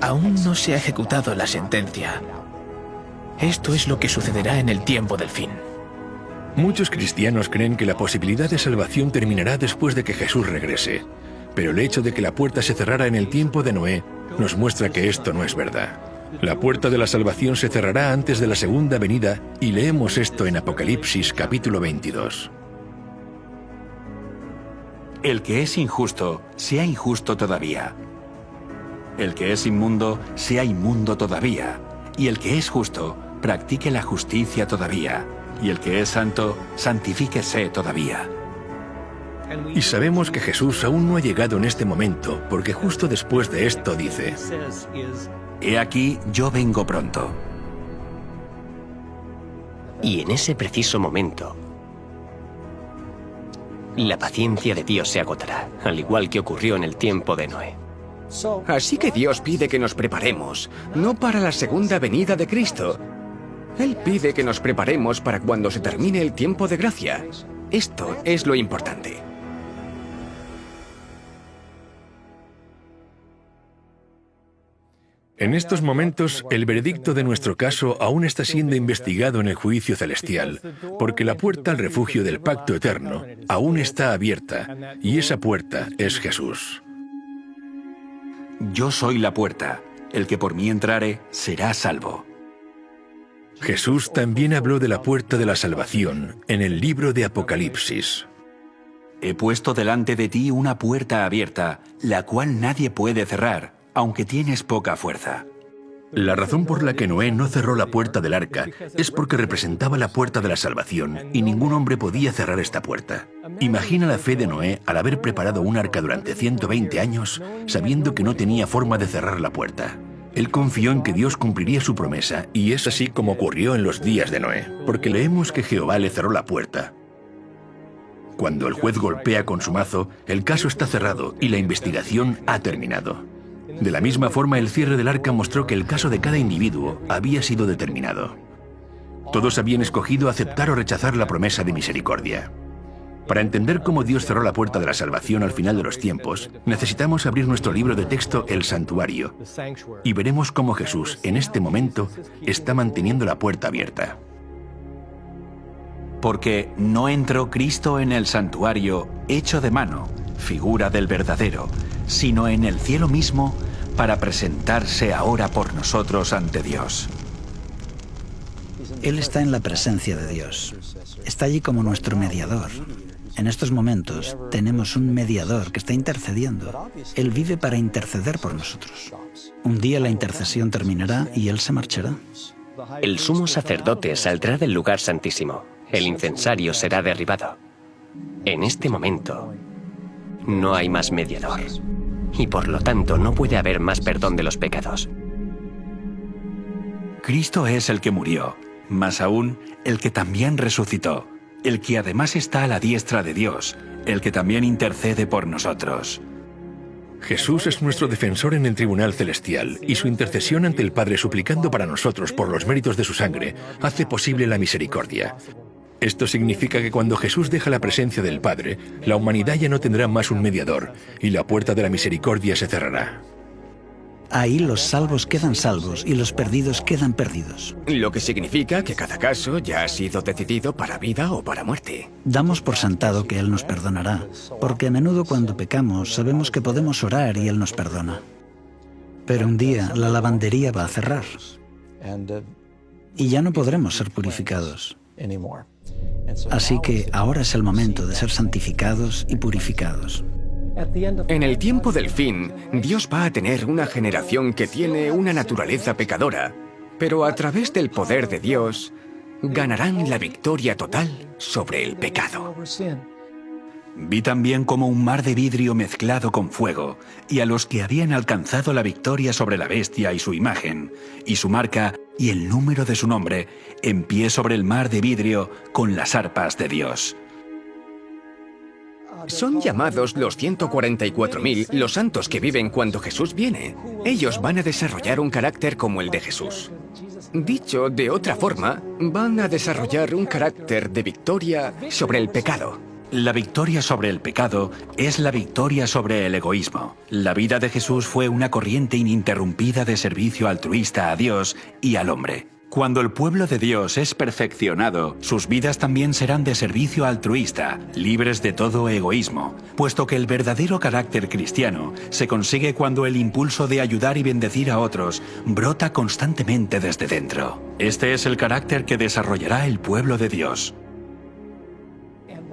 aún no se ha ejecutado la sentencia. Esto es lo que sucederá en el tiempo del fin. Muchos cristianos creen que la posibilidad de salvación terminará después de que Jesús regrese. Pero el hecho de que la puerta se cerrara en el tiempo de Noé nos muestra que esto no es verdad. La puerta de la salvación se cerrará antes de la segunda venida y leemos esto en Apocalipsis capítulo 22. El que es injusto, sea injusto todavía. El que es inmundo, sea inmundo todavía. Y el que es justo, practique la justicia todavía. Y el que es santo, santifíquese todavía. Y sabemos que Jesús aún no ha llegado en este momento, porque justo después de esto dice: He aquí, yo vengo pronto. Y en ese preciso momento, la paciencia de Dios se agotará, al igual que ocurrió en el tiempo de Noé. Así que Dios pide que nos preparemos, no para la segunda venida de Cristo. Él pide que nos preparemos para cuando se termine el tiempo de gracia. Esto es lo importante. En estos momentos, el veredicto de nuestro caso aún está siendo investigado en el juicio celestial, porque la puerta al refugio del pacto eterno aún está abierta, y esa puerta es Jesús. Yo soy la puerta. El que por mí entrare será salvo. Jesús también habló de la puerta de la salvación en el libro de Apocalipsis. He puesto delante de ti una puerta abierta, la cual nadie puede cerrar, aunque tienes poca fuerza. La razón por la que Noé no cerró la puerta del arca es porque representaba la puerta de la salvación y ningún hombre podía cerrar esta puerta. Imagina la fe de Noé al haber preparado un arca durante 120 años, sabiendo que no tenía forma de cerrar la puerta. Él confió en que Dios cumpliría su promesa, y es así como ocurrió en los días de Noé, porque leemos que Jehová le cerró la puerta. Cuando el juez golpea con su mazo, el caso está cerrado y la investigación ha terminado. De la misma forma, el cierre del arca mostró que el caso de cada individuo había sido determinado. Todos habían escogido aceptar o rechazar la promesa de misericordia. Para entender cómo Dios cerró la puerta de la salvación al final de los tiempos, necesitamos abrir nuestro libro de texto, El Santuario, y veremos cómo Jesús, en este momento, está manteniendo la puerta abierta. Porque no entró Cristo en el santuario hecho de mano, figura del verdadero, sino en el cielo mismo, para presentarse ahora por nosotros ante Dios. Él está en la presencia de Dios. Está allí como nuestro mediador. En estos momentos tenemos un mediador que está intercediendo. Él vive para interceder por nosotros. Un día la intercesión terminará y Él se marchará. El sumo sacerdote saldrá del lugar santísimo. El incensario será derribado. En este momento, no hay más mediador. Y por lo tanto, no puede haber más perdón de los pecados. Cristo es el que murió, más aún, el que también resucitó, el que además está a la diestra de Dios, el que también intercede por nosotros. Jesús es nuestro defensor en el tribunal celestial, y su intercesión ante el Padre suplicando para nosotros por los méritos de su sangre hace posible la misericordia. Esto significa que cuando Jesús deja la presencia del Padre, la humanidad ya no tendrá más un mediador, y la puerta de la misericordia se cerrará. Ahí los salvos quedan salvos y los perdidos quedan perdidos. Lo que significa que cada caso ya ha sido decidido para vida o para muerte. Damos por sentado que Él nos perdonará, porque a menudo cuando pecamos sabemos que podemos orar y Él nos perdona. Pero un día la lavandería va a cerrar y ya no podremos ser purificados. Así que ahora es el momento de ser santificados y purificados. En el tiempo del fin, Dios va a tener una generación que tiene una naturaleza pecadora, pero a través del poder de Dios, ganarán la victoria total sobre el pecado. Vi también como un mar de vidrio mezclado con fuego, y a los que habían alcanzado la victoria sobre la bestia y su imagen, y su marca y el número de su nombre, en pie sobre el mar de vidrio con las arpas de Dios. Son llamados los 144.000 los santos que viven cuando Jesús viene. Ellos van a desarrollar un carácter como el de Jesús. Dicho de otra forma, van a desarrollar un carácter de victoria sobre el pecado. La victoria sobre el pecado es la victoria sobre el egoísmo. La vida de Jesús fue una corriente ininterrumpida de servicio altruista a Dios y al hombre. Cuando el pueblo de Dios es perfeccionado, sus vidas también serán de servicio altruista, libres de todo egoísmo, puesto que el verdadero carácter cristiano se consigue cuando el impulso de ayudar y bendecir a otros brota constantemente desde dentro. Este es el carácter que desarrollará el pueblo de Dios.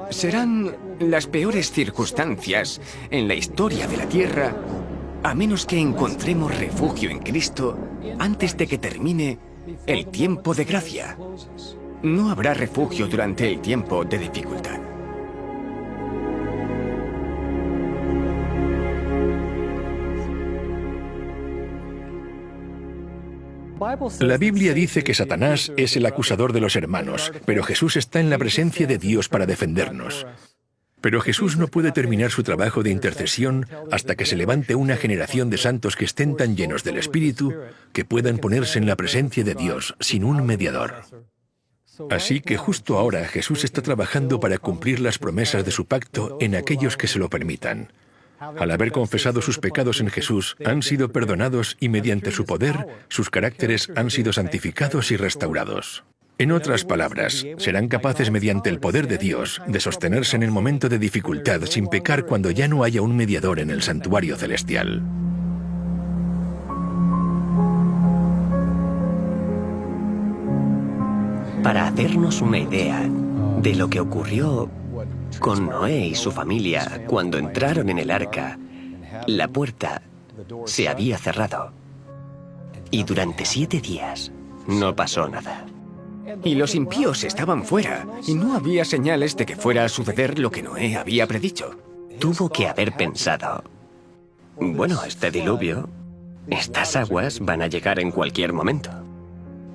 Serán las peores circunstancias en la historia de la tierra, a menos que encontremos refugio en Cristo antes de que termine el tiempo de gracia. No habrá refugio durante el tiempo de dificultad. La Biblia dice que Satanás es el acusador de los hermanos, pero Jesús está en la presencia de Dios para defendernos. Pero Jesús no puede terminar su trabajo de intercesión hasta que se levante una generación de santos que estén tan llenos del Espíritu que puedan ponerse en la presencia de Dios sin un mediador. Así que justo ahora Jesús está trabajando para cumplir las promesas de su pacto en aquellos que se lo permitan. Al haber confesado sus pecados en Jesús, han sido perdonados y mediante su poder, sus caracteres han sido santificados y restaurados. En otras palabras, serán capaces mediante el poder de Dios de sostenerse en el momento de dificultad sin pecar cuando ya no haya un mediador en el santuario celestial. Para hacernos una idea de lo que ocurrió con Noé y su familia cuando entraron en el arca, la puerta se había cerrado y durante 7 días no pasó nada. Y los impíos estaban fuera, y no había señales de que fuera a suceder lo que Noé había predicho. Tuvo que haber pensado, bueno, este diluvio, estas aguas van a llegar en cualquier momento.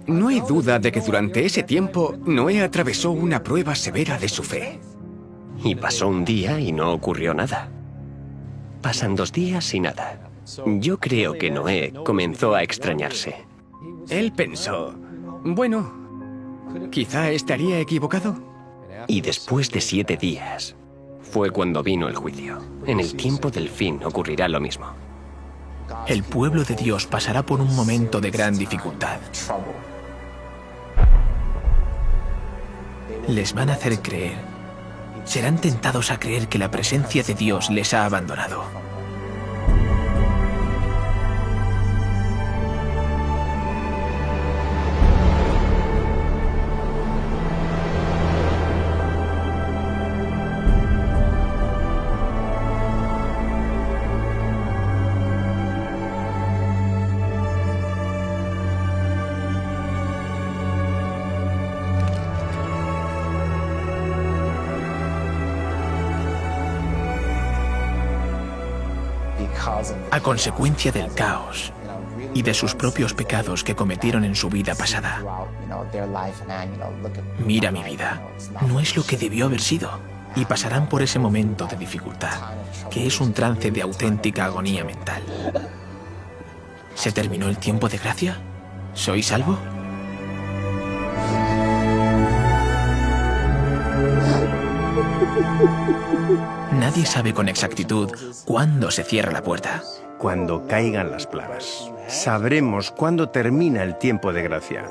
No hay duda de que durante ese tiempo Noé atravesó una prueba severa de su fe. Y pasó un día y no ocurrió nada. Pasan 2 días y nada. Yo creo que Noé comenzó a extrañarse. Él pensó, bueno, quizá estaría equivocado. Y después de 7 días, fue cuando vino el juicio. En el tiempo del fin ocurrirá lo mismo. El pueblo de Dios pasará por un momento de gran dificultad. Les van a hacer creer. Serán tentados a creer que la presencia de Dios les ha abandonado. A consecuencia del caos y de sus propios pecados que cometieron en su vida pasada. Mira mi vida, no es lo que debió haber sido, y pasarán por ese momento de dificultad, que es un trance de auténtica agonía mental. ¿Se terminó el tiempo de gracia? ¿Soy salvo? Nadie sabe con exactitud cuándo se cierra la puerta. Cuando caigan las plagas, sabremos cuándo termina el tiempo de gracia.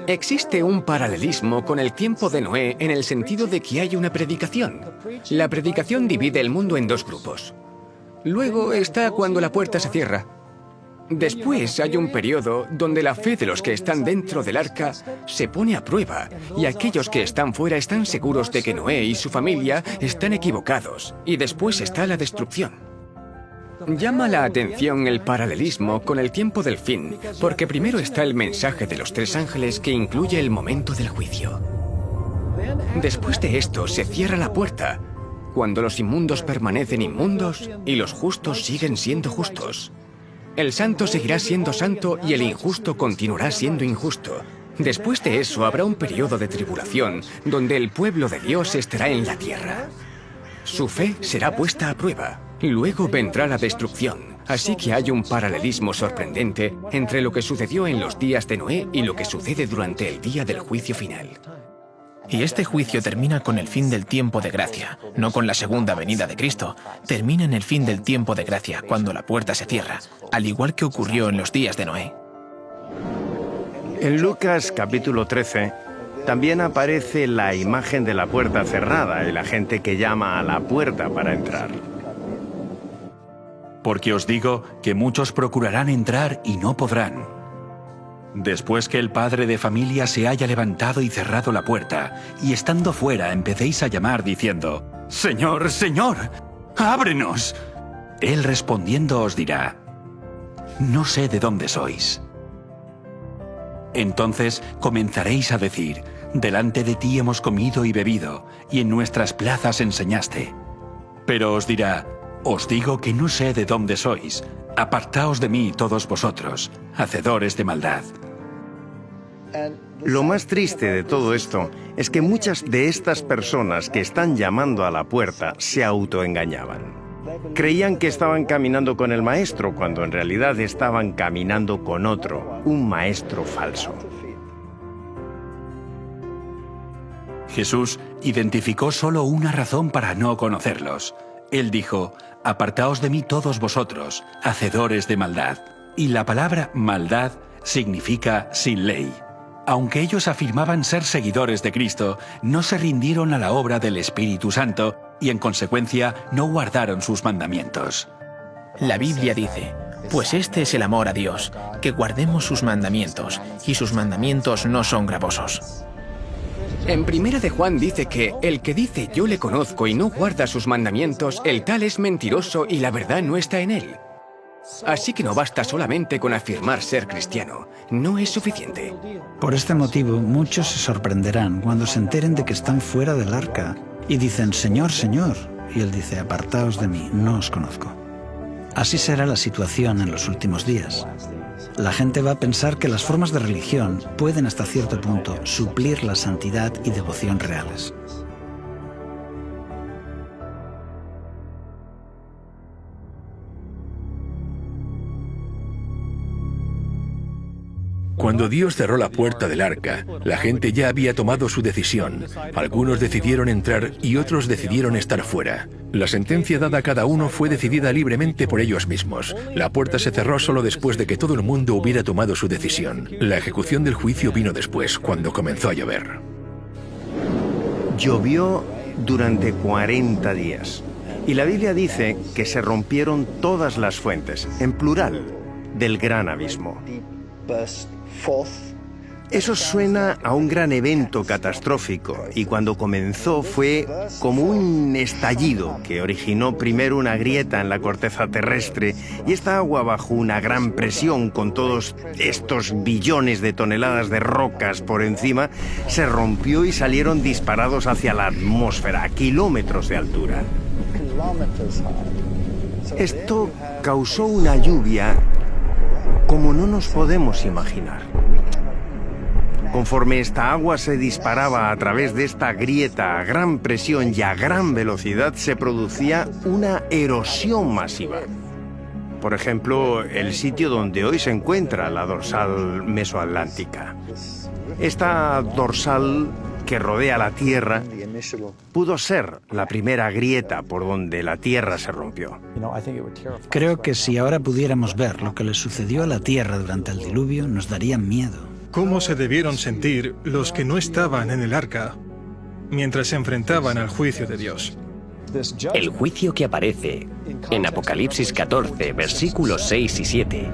Existe un paralelismo con el tiempo de Noé en el sentido de que hay una predicación. La predicación divide el mundo en 2 grupos. Luego está cuando la puerta se cierra. Después hay un periodo donde la fe de los que están dentro del arca se pone a prueba y aquellos que están fuera están seguros de que Noé y su familia están equivocados. Y después está la destrucción. Llama la atención el paralelismo con el tiempo del fin, porque primero está el mensaje de los 3 ángeles que incluye el momento del juicio. Después de esto se cierra la puerta, cuando los inmundos permanecen inmundos y los justos siguen siendo justos. El santo seguirá siendo santo y el injusto continuará siendo injusto. Después de eso habrá un periodo de tribulación donde el pueblo de Dios estará en la tierra. Su fe será puesta a prueba. Luego vendrá la destrucción. Así que hay un paralelismo sorprendente entre lo que sucedió en los días de Noé y lo que sucede durante el día del juicio final. Y este juicio termina con el fin del tiempo de gracia, no con la segunda venida de Cristo. Termina en el fin del tiempo de gracia, cuando la puerta se cierra, al igual que ocurrió en los días de Noé. En Lucas capítulo 13 también aparece la imagen de la puerta cerrada y la gente que llama a la puerta para entrar. Porque os digo que muchos procurarán entrar y no podrán. Después que el padre de familia se haya levantado y cerrado la puerta, y estando fuera empecéis a llamar diciendo, «Señor, Señor, ábrenos». Él respondiendo os dirá, «No sé de dónde sois». Entonces comenzaréis a decir, «Delante de ti hemos comido y bebido, y en nuestras plazas enseñaste». Pero os dirá, «Os digo que no sé de dónde sois, Apartaos de mí, todos vosotros, hacedores de maldad. Lo más triste de todo esto es que muchas de estas personas que están llamando a la puerta se autoengañaban. Creían que estaban caminando con el maestro, cuando en realidad estaban caminando con otro, un maestro falso. Jesús identificó solo una razón para no conocerlos. Él dijo: apartaos de mí todos vosotros, hacedores de maldad. Y la palabra maldad significa sin ley. Aunque ellos afirmaban ser seguidores de Cristo, no se rindieron a la obra del Espíritu Santo y en consecuencia no guardaron sus mandamientos. La Biblia dice: pues este es el amor a Dios, que guardemos sus mandamientos, y sus mandamientos no son gravosos. En Primera de Juan dice que el que dice yo le conozco y no guarda sus mandamientos, el tal es mentiroso y la verdad no está en él. Así que no basta solamente con afirmar ser cristiano, no es suficiente. Por este motivo, muchos se sorprenderán cuando se enteren de que están fuera del arca y dicen: Señor, Señor. Y él dice: apartaos de mí, no os conozco. Así será la situación en los últimos días. La gente va a pensar que las formas de religión pueden hasta cierto punto suplir la santidad y devoción reales. Cuando Dios cerró la puerta del arca, la gente ya había tomado su decisión. Algunos decidieron entrar y otros decidieron estar fuera. La sentencia dada a cada uno fue decidida libremente por ellos mismos. La puerta se cerró solo después de que todo el mundo hubiera tomado su decisión. La ejecución del juicio vino después, cuando comenzó a llover. Llovió durante 40 días. Y la Biblia dice que se rompieron todas las fuentes, en plural, del gran abismo. Eso suena a un gran evento catastrófico, y cuando comenzó fue como un estallido que originó primero una grieta en la corteza terrestre, y esta agua, bajo una gran presión con todos estos billones de toneladas de rocas por encima, se rompió y salieron disparados hacia la atmósfera a kilómetros de altura. Esto causó una lluvia como no nos podemos imaginar. Conforme esta agua se disparaba a través de esta grieta a gran presión y a gran velocidad, se producía una erosión masiva. Por ejemplo, el sitio donde hoy se encuentra la dorsal mesoatlántica. Esta dorsal que rodea la Tierra pudo ser la primera grieta por donde la Tierra se rompió. Creo que si ahora pudiéramos ver lo que le sucedió a la Tierra durante el diluvio, nos daría miedo. ¿Cómo se debieron sentir los que no estaban en el arca mientras se enfrentaban al juicio de Dios? El juicio que aparece en Apocalipsis 14, versículos 6 y 7,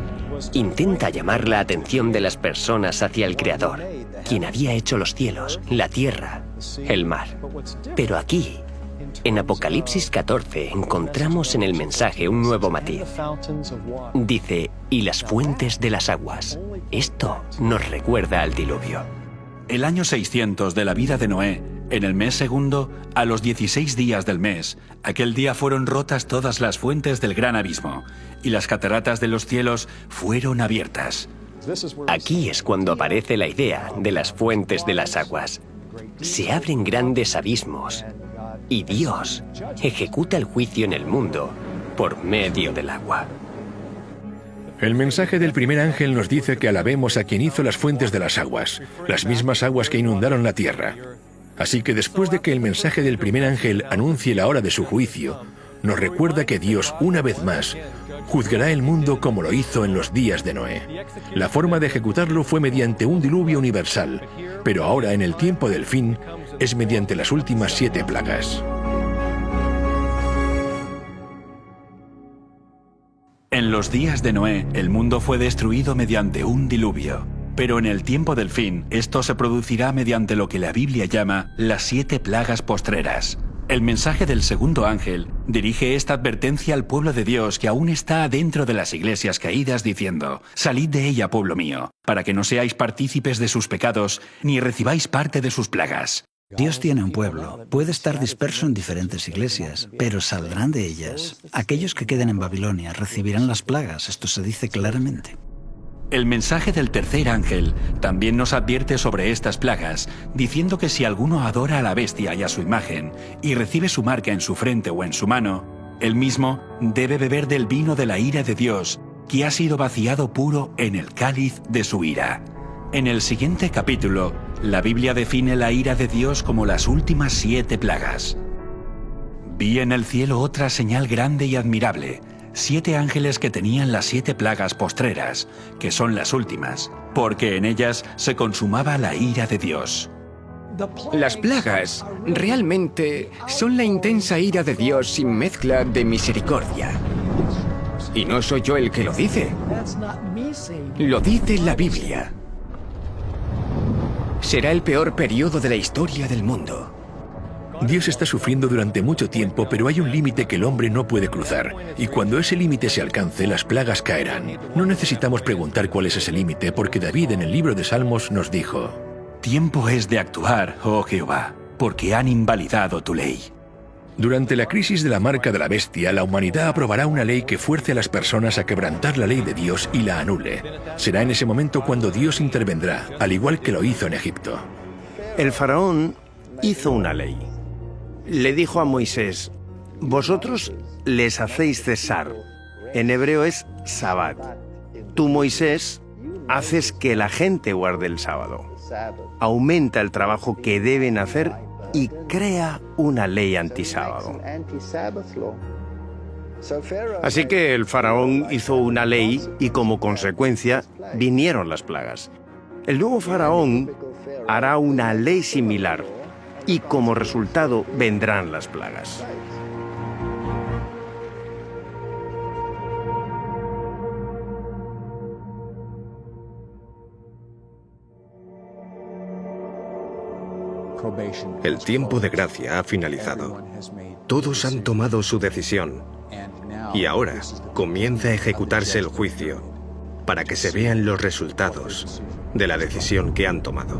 intenta llamar la atención de las personas hacia el Creador, quien había hecho los cielos, la tierra, el mar. Pero aquí, en Apocalipsis 14, encontramos en el mensaje un nuevo matiz. Dice: y las fuentes de las aguas. Esto nos recuerda al diluvio. El año 600 de la vida de Noé, en el mes segundo, a los 16 días del mes, aquel día fueron rotas todas las fuentes del gran abismo, y las cataratas de los cielos fueron abiertas. Aquí es cuando aparece la idea de las fuentes de las aguas. Se abren grandes abismos, y Dios ejecuta el juicio en el mundo por medio del agua. El mensaje del primer ángel nos dice que alabemos a quien hizo las fuentes de las aguas, las mismas aguas que inundaron la tierra. Así que después de que el mensaje del primer ángel anuncie la hora de su juicio, nos recuerda que Dios, una vez más, juzgará el mundo como lo hizo en los días de Noé. La forma de ejecutarlo fue mediante un diluvio universal, pero ahora, en el tiempo del fin, es mediante las últimas 7 plagas. En los días de Noé, el mundo fue destruido mediante un diluvio. Pero en el tiempo del fin, esto se producirá mediante lo que la Biblia llama las 7 plagas postreras. El mensaje del segundo ángel dirige esta advertencia al pueblo de Dios que aún está dentro de las iglesias caídas, diciendo: salid de ella, pueblo mío, para que no seáis partícipes de sus pecados, ni recibáis parte de sus plagas. Dios tiene un pueblo. Puede estar disperso en diferentes iglesias, pero saldrán de ellas. Aquellos que queden en Babilonia recibirán las plagas. Esto se dice claramente. El mensaje del tercer ángel también nos advierte sobre estas plagas, diciendo que si alguno adora a la bestia y a su imagen, y recibe su marca en su frente o en su mano, él mismo debe beber del vino de la ira de Dios, que ha sido vaciado puro en el cáliz de su ira. En el siguiente capítulo, la Biblia define la ira de Dios como las últimas 7 plagas. Vi en el cielo otra señal grande y admirable, 7 ángeles que tenían las 7 plagas postreras, que son las últimas, porque en ellas se consumaba la ira de Dios. Las plagas realmente son la intensa ira de Dios sin mezcla de misericordia. Y no soy yo el que lo dice. Lo dice la Biblia. Será el peor periodo de la historia del mundo. Dios está sufriendo durante mucho tiempo, pero hay un límite que el hombre no puede cruzar. Y cuando ese límite se alcance, las plagas caerán. No necesitamos preguntar cuál es ese límite, porque David en el libro de Salmos nos dijo: Tiempo es de actuar, oh Jehová, porque han invalidado tu ley. Durante la crisis de la marca de la bestia, la humanidad aprobará una ley que fuerce a las personas a quebrantar la ley de Dios y la anule. Será en ese momento cuando Dios intervendrá, al igual que lo hizo en Egipto. El faraón hizo una ley. Le dijo a Moisés: vosotros les hacéis cesar. En hebreo es Sabbat. Tú, Moisés, haces que la gente guarde el sábado. Aumenta el trabajo que deben hacer y crea una ley antisábado. Así que el faraón hizo una ley y como consecuencia vinieron las plagas. El nuevo faraón hará una ley similar y como resultado vendrán las plagas. El tiempo de gracia ha finalizado. Todos han tomado su decisión. Y ahora comienza a ejecutarse el juicio para que se vean los resultados de la decisión que han tomado.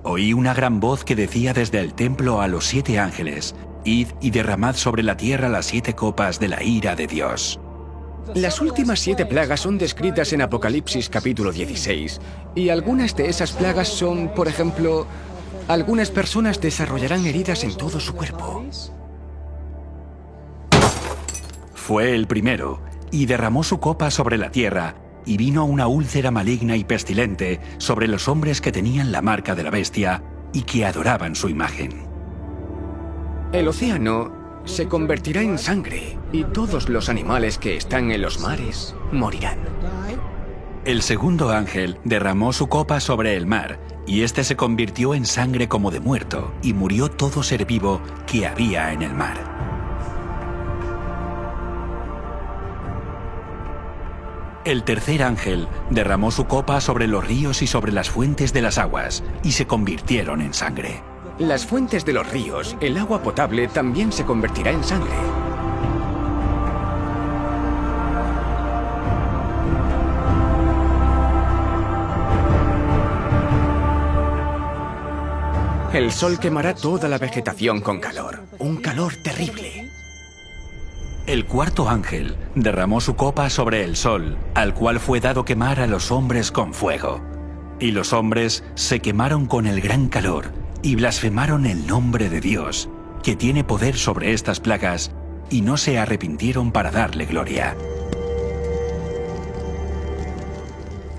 Oí una gran voz que decía desde el templo a los 7 ángeles: Id y derramad sobre la tierra las 7 copas de la ira de Dios. Las últimas 7 plagas son descritas en Apocalipsis capítulo 16, y algunas de esas plagas son, por ejemplo, algunas personas desarrollarán heridas en todo su cuerpo. Fue el primero, y derramó su copa sobre la tierra, y vino una úlcera maligna y pestilente sobre los hombres que tenían la marca de la bestia y que adoraban su imagen. El océano se convertirá en sangre, y todos los animales que están en los mares morirán. El segundo ángel derramó su copa sobre el mar, y éste se convirtió en sangre como de muerto, y murió todo ser vivo que había en el mar. El tercer ángel derramó su copa sobre los ríos y sobre las fuentes de las aguas, y se convirtieron en sangre. Las fuentes de los ríos, el agua potable, también se convertirá en sangre. El sol quemará toda la vegetación con calor, un calor terrible. El cuarto ángel derramó su copa sobre el sol, al cual fue dado quemar a los hombres con fuego. Y los hombres se quemaron con el gran calor, y blasfemaron el nombre de Dios, que tiene poder sobre estas plagas, y no se arrepintieron para darle gloria.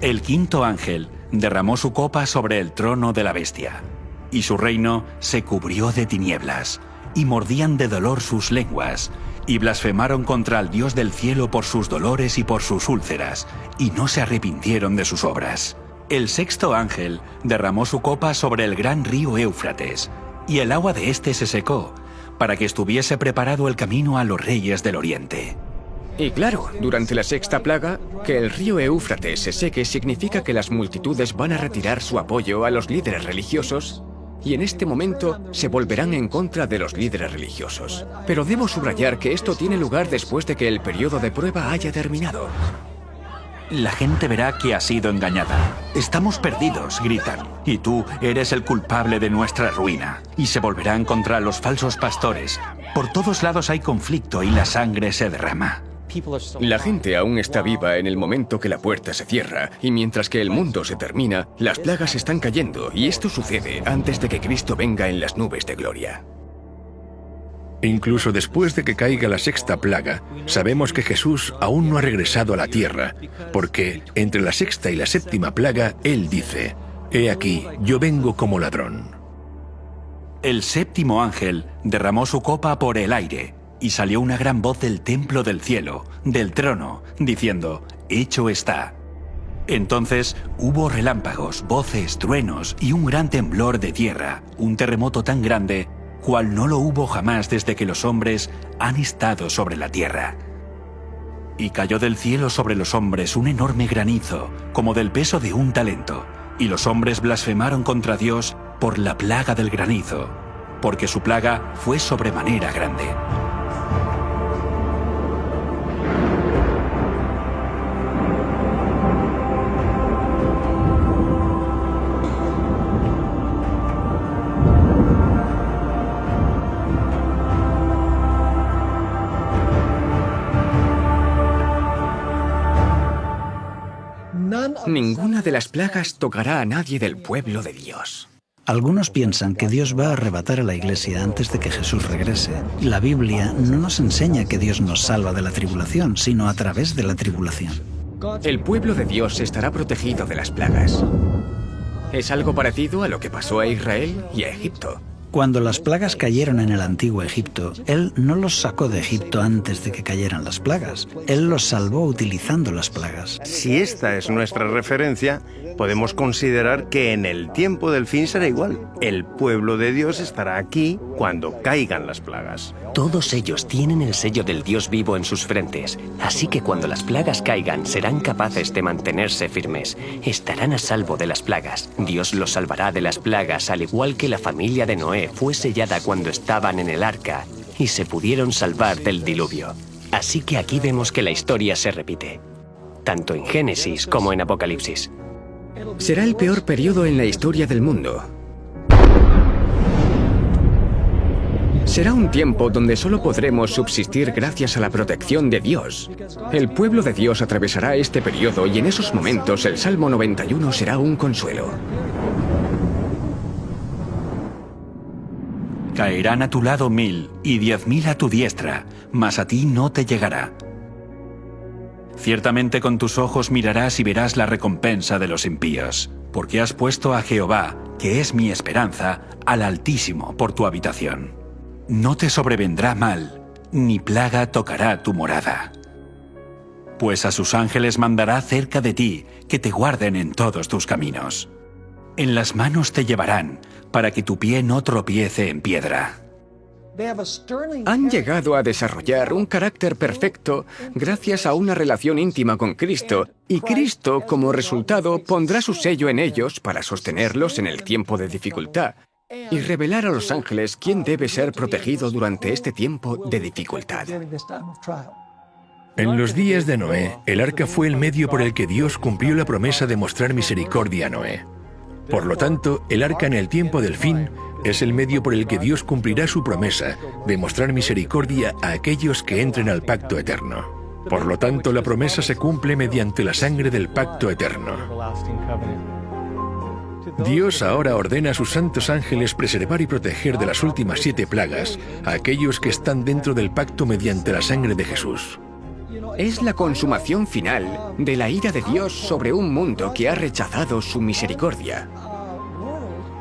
El quinto ángel derramó su copa sobre el trono de la bestia, y su reino se cubrió de tinieblas, y mordían de dolor sus lenguas, y blasfemaron contra el Dios del cielo por sus dolores y por sus úlceras, y no se arrepintieron de sus obras. El sexto ángel derramó su copa sobre el gran río Éufrates, y el agua de éste se secó, para que estuviese preparado el camino a los reyes del oriente. Y claro, durante la sexta plaga, que el río Éufrates se seque significa que las multitudes van a retirar su apoyo a los líderes religiosos, y en este momento se volverán en contra de los líderes religiosos. Pero debo subrayar que esto tiene lugar después de que el periodo de prueba haya terminado. la gente verá que ha sido engañada. Estamos perdidos, gritan, y tú eres el culpable de nuestra ruina. Y se volverán contra los falsos pastores. Por todos lados hay conflicto y la sangre se derrama. La gente aún está viva en el momento que la puerta se cierra, y mientras que el mundo se termina, las plagas están cayendo, y esto sucede antes de que Cristo venga en las nubes de gloria. Incluso después de que caiga la sexta plaga, sabemos que Jesús aún no ha regresado a la tierra, porque entre la sexta y la séptima plaga, Él dice: «He aquí, yo vengo como ladrón». El séptimo ángel derramó su copa por el aire, y salió una gran voz del templo del cielo, del trono, diciendo: «Hecho está». Entonces hubo relámpagos, voces, truenos y un gran temblor de tierra, un terremoto tan grande cual no lo hubo jamás desde que los hombres han estado sobre la tierra. Y cayó del cielo sobre los hombres un enorme granizo, como del peso de un talento, y los hombres blasfemaron contra Dios por la plaga del granizo, porque su plaga fue sobremanera grande. Ninguna de las plagas tocará a nadie del pueblo de Dios. Algunos piensan que Dios va a arrebatar a la iglesia antes de que Jesús regrese. La Biblia no nos enseña que Dios nos salva de la tribulación, sino a través de la tribulación. El pueblo de Dios estará protegido de las plagas. Es algo parecido a lo que pasó a Israel y a Egipto. Cuando las plagas cayeron en el antiguo Egipto, Él no los sacó de Egipto antes de que cayeran las plagas. Él los salvó utilizando las plagas. Si esta es nuestra referencia, podemos considerar que en el tiempo del fin será igual. El pueblo de Dios estará aquí cuando caigan las plagas. Todos ellos tienen el sello del Dios vivo en sus frentes, así que cuando las plagas caigan serán capaces de mantenerse firmes. Estarán a salvo de las plagas. Dios los salvará de las plagas, al igual que la familia de Noé fue sellada cuando estaban en el arca y se pudieron salvar del diluvio. Así que aquí vemos que la historia se repite, tanto en Génesis como en Apocalipsis. Será el peor periodo en la historia del mundo. Será un tiempo donde solo podremos subsistir gracias a la protección de Dios. El pueblo de Dios atravesará este periodo y en esos momentos el Salmo 91 será un consuelo. Caerán a tu lado 1000 y 10.000 a tu diestra, mas a ti no te llegará. Ciertamente con tus ojos mirarás y verás la recompensa de los impíos, porque has puesto a Jehová, que es mi esperanza, al Altísimo por tu habitación. No te sobrevendrá mal, ni plaga tocará tu morada. Pues a sus ángeles mandará cerca de ti, que te guarden en todos tus caminos. En las manos te llevarán, para que tu pie no tropiece en piedra. Han llegado a desarrollar un carácter perfecto gracias a una relación íntima con Cristo, y Cristo, como resultado, pondrá su sello en ellos para sostenerlos en el tiempo de dificultad y revelar a los ángeles quién debe ser protegido durante este tiempo de dificultad. En los días de Noé, el arca fue el medio por el que Dios cumplió la promesa de mostrar misericordia a Noé. Por lo tanto, el arca en el tiempo del fin es el medio por el que Dios cumplirá su promesa de mostrar misericordia a aquellos que entren al pacto eterno. Por lo tanto, la promesa se cumple mediante la sangre del pacto eterno. Dios ahora ordena a sus santos ángeles preservar y proteger de las últimas 7 plagas a aquellos que están dentro del pacto mediante la sangre de Jesús. Es la consumación final de la ira de Dios sobre un mundo que ha rechazado su misericordia,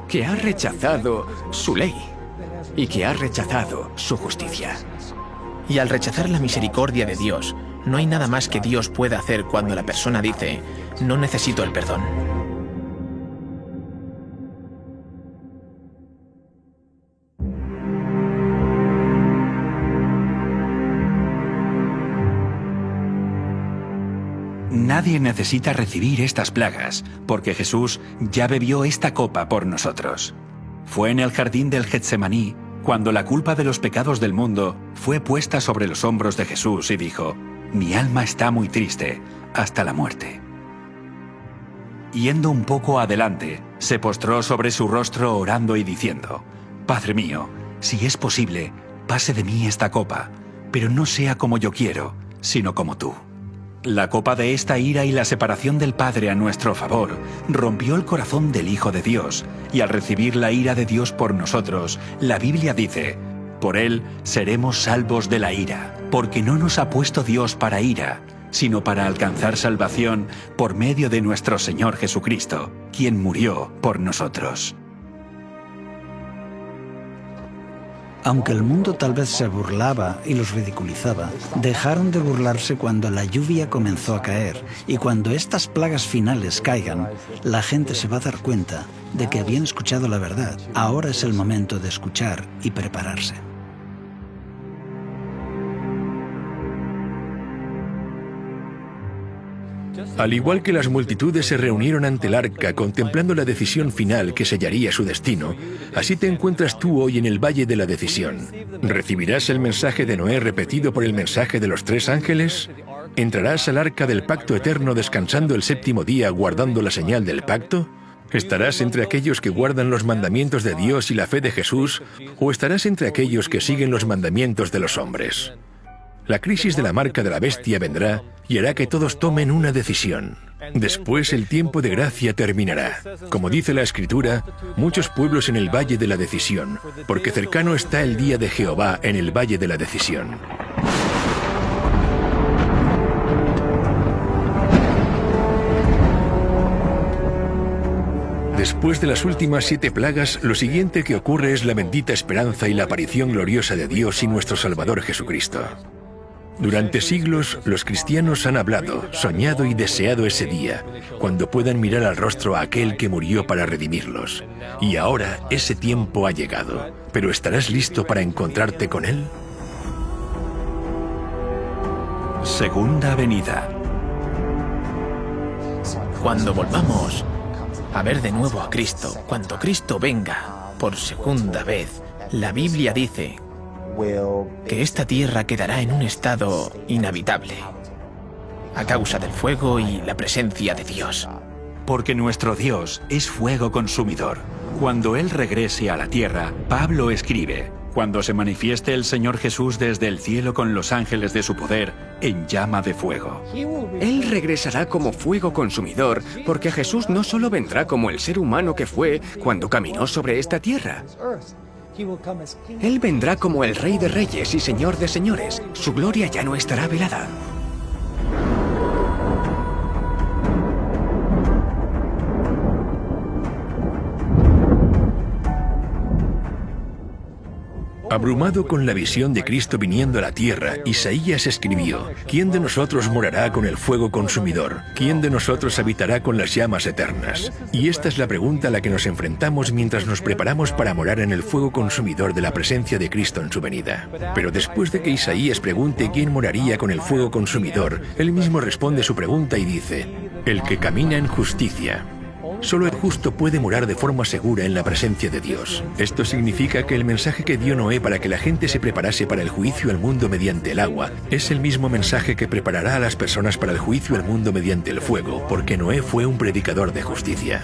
que ha rechazado su ley y que ha rechazado su justicia. Y al rechazar la misericordia de Dios, no hay nada más que Dios pueda hacer cuando la persona dice: no necesito el perdón. Nadie necesita recibir estas plagas, porque Jesús ya bebió esta copa por nosotros. Fue en el jardín del Getsemaní cuando la culpa de los pecados del mundo fue puesta sobre los hombros de Jesús y dijo: mi alma está muy triste, hasta la muerte. Yendo un poco adelante, se postró sobre su rostro orando y diciendo: Padre mío, si es posible, pase de mí esta copa, pero no sea como yo quiero, sino como tú. La copa de esta ira y la separación del Padre a nuestro favor rompió el corazón del Hijo de Dios, y al recibir la ira de Dios por nosotros, la Biblia dice: por él seremos salvos de la ira, porque no nos ha puesto Dios para ira, sino para alcanzar salvación por medio de nuestro Señor Jesucristo, quien murió por nosotros. Aunque el mundo tal vez se burlaba y los ridiculizaba, dejaron de burlarse cuando la lluvia comenzó a caer, y cuando estas plagas finales caigan, la gente se va a dar cuenta de que habían escuchado la verdad. Ahora es el momento de escuchar y prepararse. Al igual que las multitudes se reunieron ante el arca contemplando la decisión final que sellaría su destino, así te encuentras tú hoy en el valle de la decisión. ¿Recibirás el mensaje de Noé repetido por el mensaje de los 3 ángeles? ¿Entrarás al arca del pacto eterno descansando el 7º día guardando la señal del pacto? ¿Estarás entre aquellos que guardan los mandamientos de Dios y la fe de Jesús, o estarás entre aquellos que siguen los mandamientos de los hombres? La crisis de la marca de la bestia vendrá y hará que todos tomen una decisión. Después el tiempo de gracia terminará. Como dice la Escritura, muchos pueblos en el valle de la decisión, porque cercano está el día de Jehová en el valle de la decisión. Después de las últimas 7 plagas, lo siguiente que ocurre es la bendita esperanza y la aparición gloriosa de Dios y nuestro Salvador Jesucristo. Durante siglos, los cristianos han hablado, soñado y deseado ese día, cuando puedan mirar al rostro a aquel que murió para redimirlos. Y ahora ese tiempo ha llegado. ¿Pero estarás listo para encontrarte con él? Segunda venida. Cuando volvamos a ver de nuevo a Cristo, cuando Cristo venga por segunda vez, la Biblia dice que esta tierra quedará en un estado inhabitable a causa del fuego y la presencia de Dios. Porque nuestro Dios es fuego consumidor. Cuando Él regrese a la tierra, Pablo escribe: cuando se manifieste el Señor Jesús desde el cielo con los ángeles de su poder, en llama de fuego. Él regresará como fuego consumidor, porque Jesús no solo vendrá como el ser humano que fue cuando caminó sobre esta tierra. Él vendrá como el Rey de Reyes y Señor de Señores. Su gloria ya no estará velada. Abrumado con la visión de Cristo viniendo a la tierra, Isaías escribió: ¿quién de nosotros morará con el fuego consumidor? ¿Quién de nosotros habitará con las llamas eternas? Y esta es la pregunta a la que nos enfrentamos mientras nos preparamos para morar en el fuego consumidor de la presencia de Cristo en su venida. Pero después de que Isaías pregunte quién moraría con el fuego consumidor, él mismo responde su pregunta y dice: el que camina en justicia. Solo el justo puede morar de forma segura en la presencia de Dios. Esto significa que el mensaje que dio Noé para que la gente se preparase para el juicio al mundo mediante el agua es el mismo mensaje que preparará a las personas para el juicio al mundo mediante el fuego, porque Noé fue un predicador de justicia.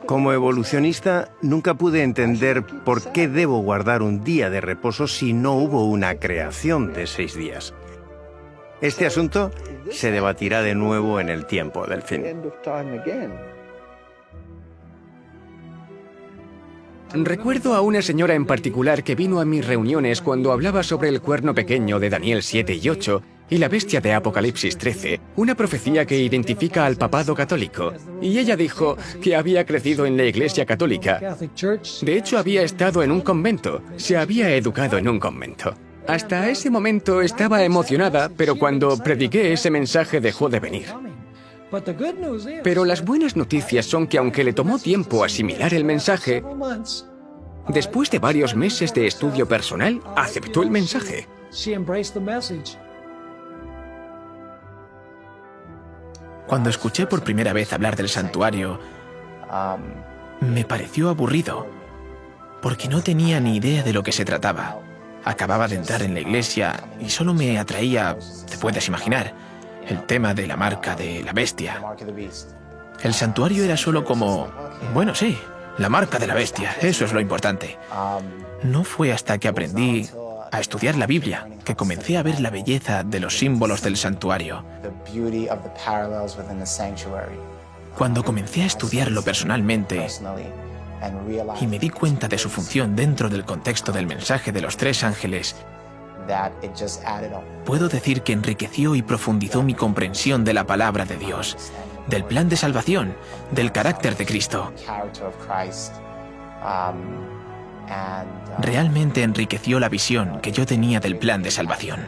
Como evolucionista, nunca pude entender por qué debo guardar un día de reposo si no hubo una creación de 6 días. Este asunto se debatirá de nuevo en el tiempo del fin. Recuerdo a una señora en particular que vino a mis reuniones cuando hablaba sobre el cuerno pequeño de Daniel 7 y 8 y la bestia de Apocalipsis 13, una profecía que identifica al papado católico. Y ella dijo que había crecido en la Iglesia Católica. De hecho, había estado en un convento, se había educado en un convento. Hasta ese momento estaba emocionada, pero cuando prediqué ese mensaje dejó de venir. Pero las buenas noticias son que aunque le tomó tiempo asimilar el mensaje, después de varios meses de estudio personal, aceptó el mensaje. Cuando escuché por primera vez hablar del santuario, me pareció aburrido, porque no tenía ni idea de lo que se trataba. Acababa de entrar en la iglesia y solo me atraía, te puedes imaginar, el tema de la marca de la bestia. El santuario era solo como, bueno, sí, la marca de la bestia, eso es lo importante. No fue hasta que aprendí a estudiar la Biblia que comencé a ver la belleza de los símbolos del santuario. Cuando comencé a estudiarlo personalmente y me di cuenta de su función dentro del contexto del mensaje de los 3 ángeles, puedo decir que enriqueció y profundizó mi comprensión de la palabra de Dios, del plan de salvación, del carácter de Cristo. Realmente enriqueció la visión que yo tenía del plan de salvación.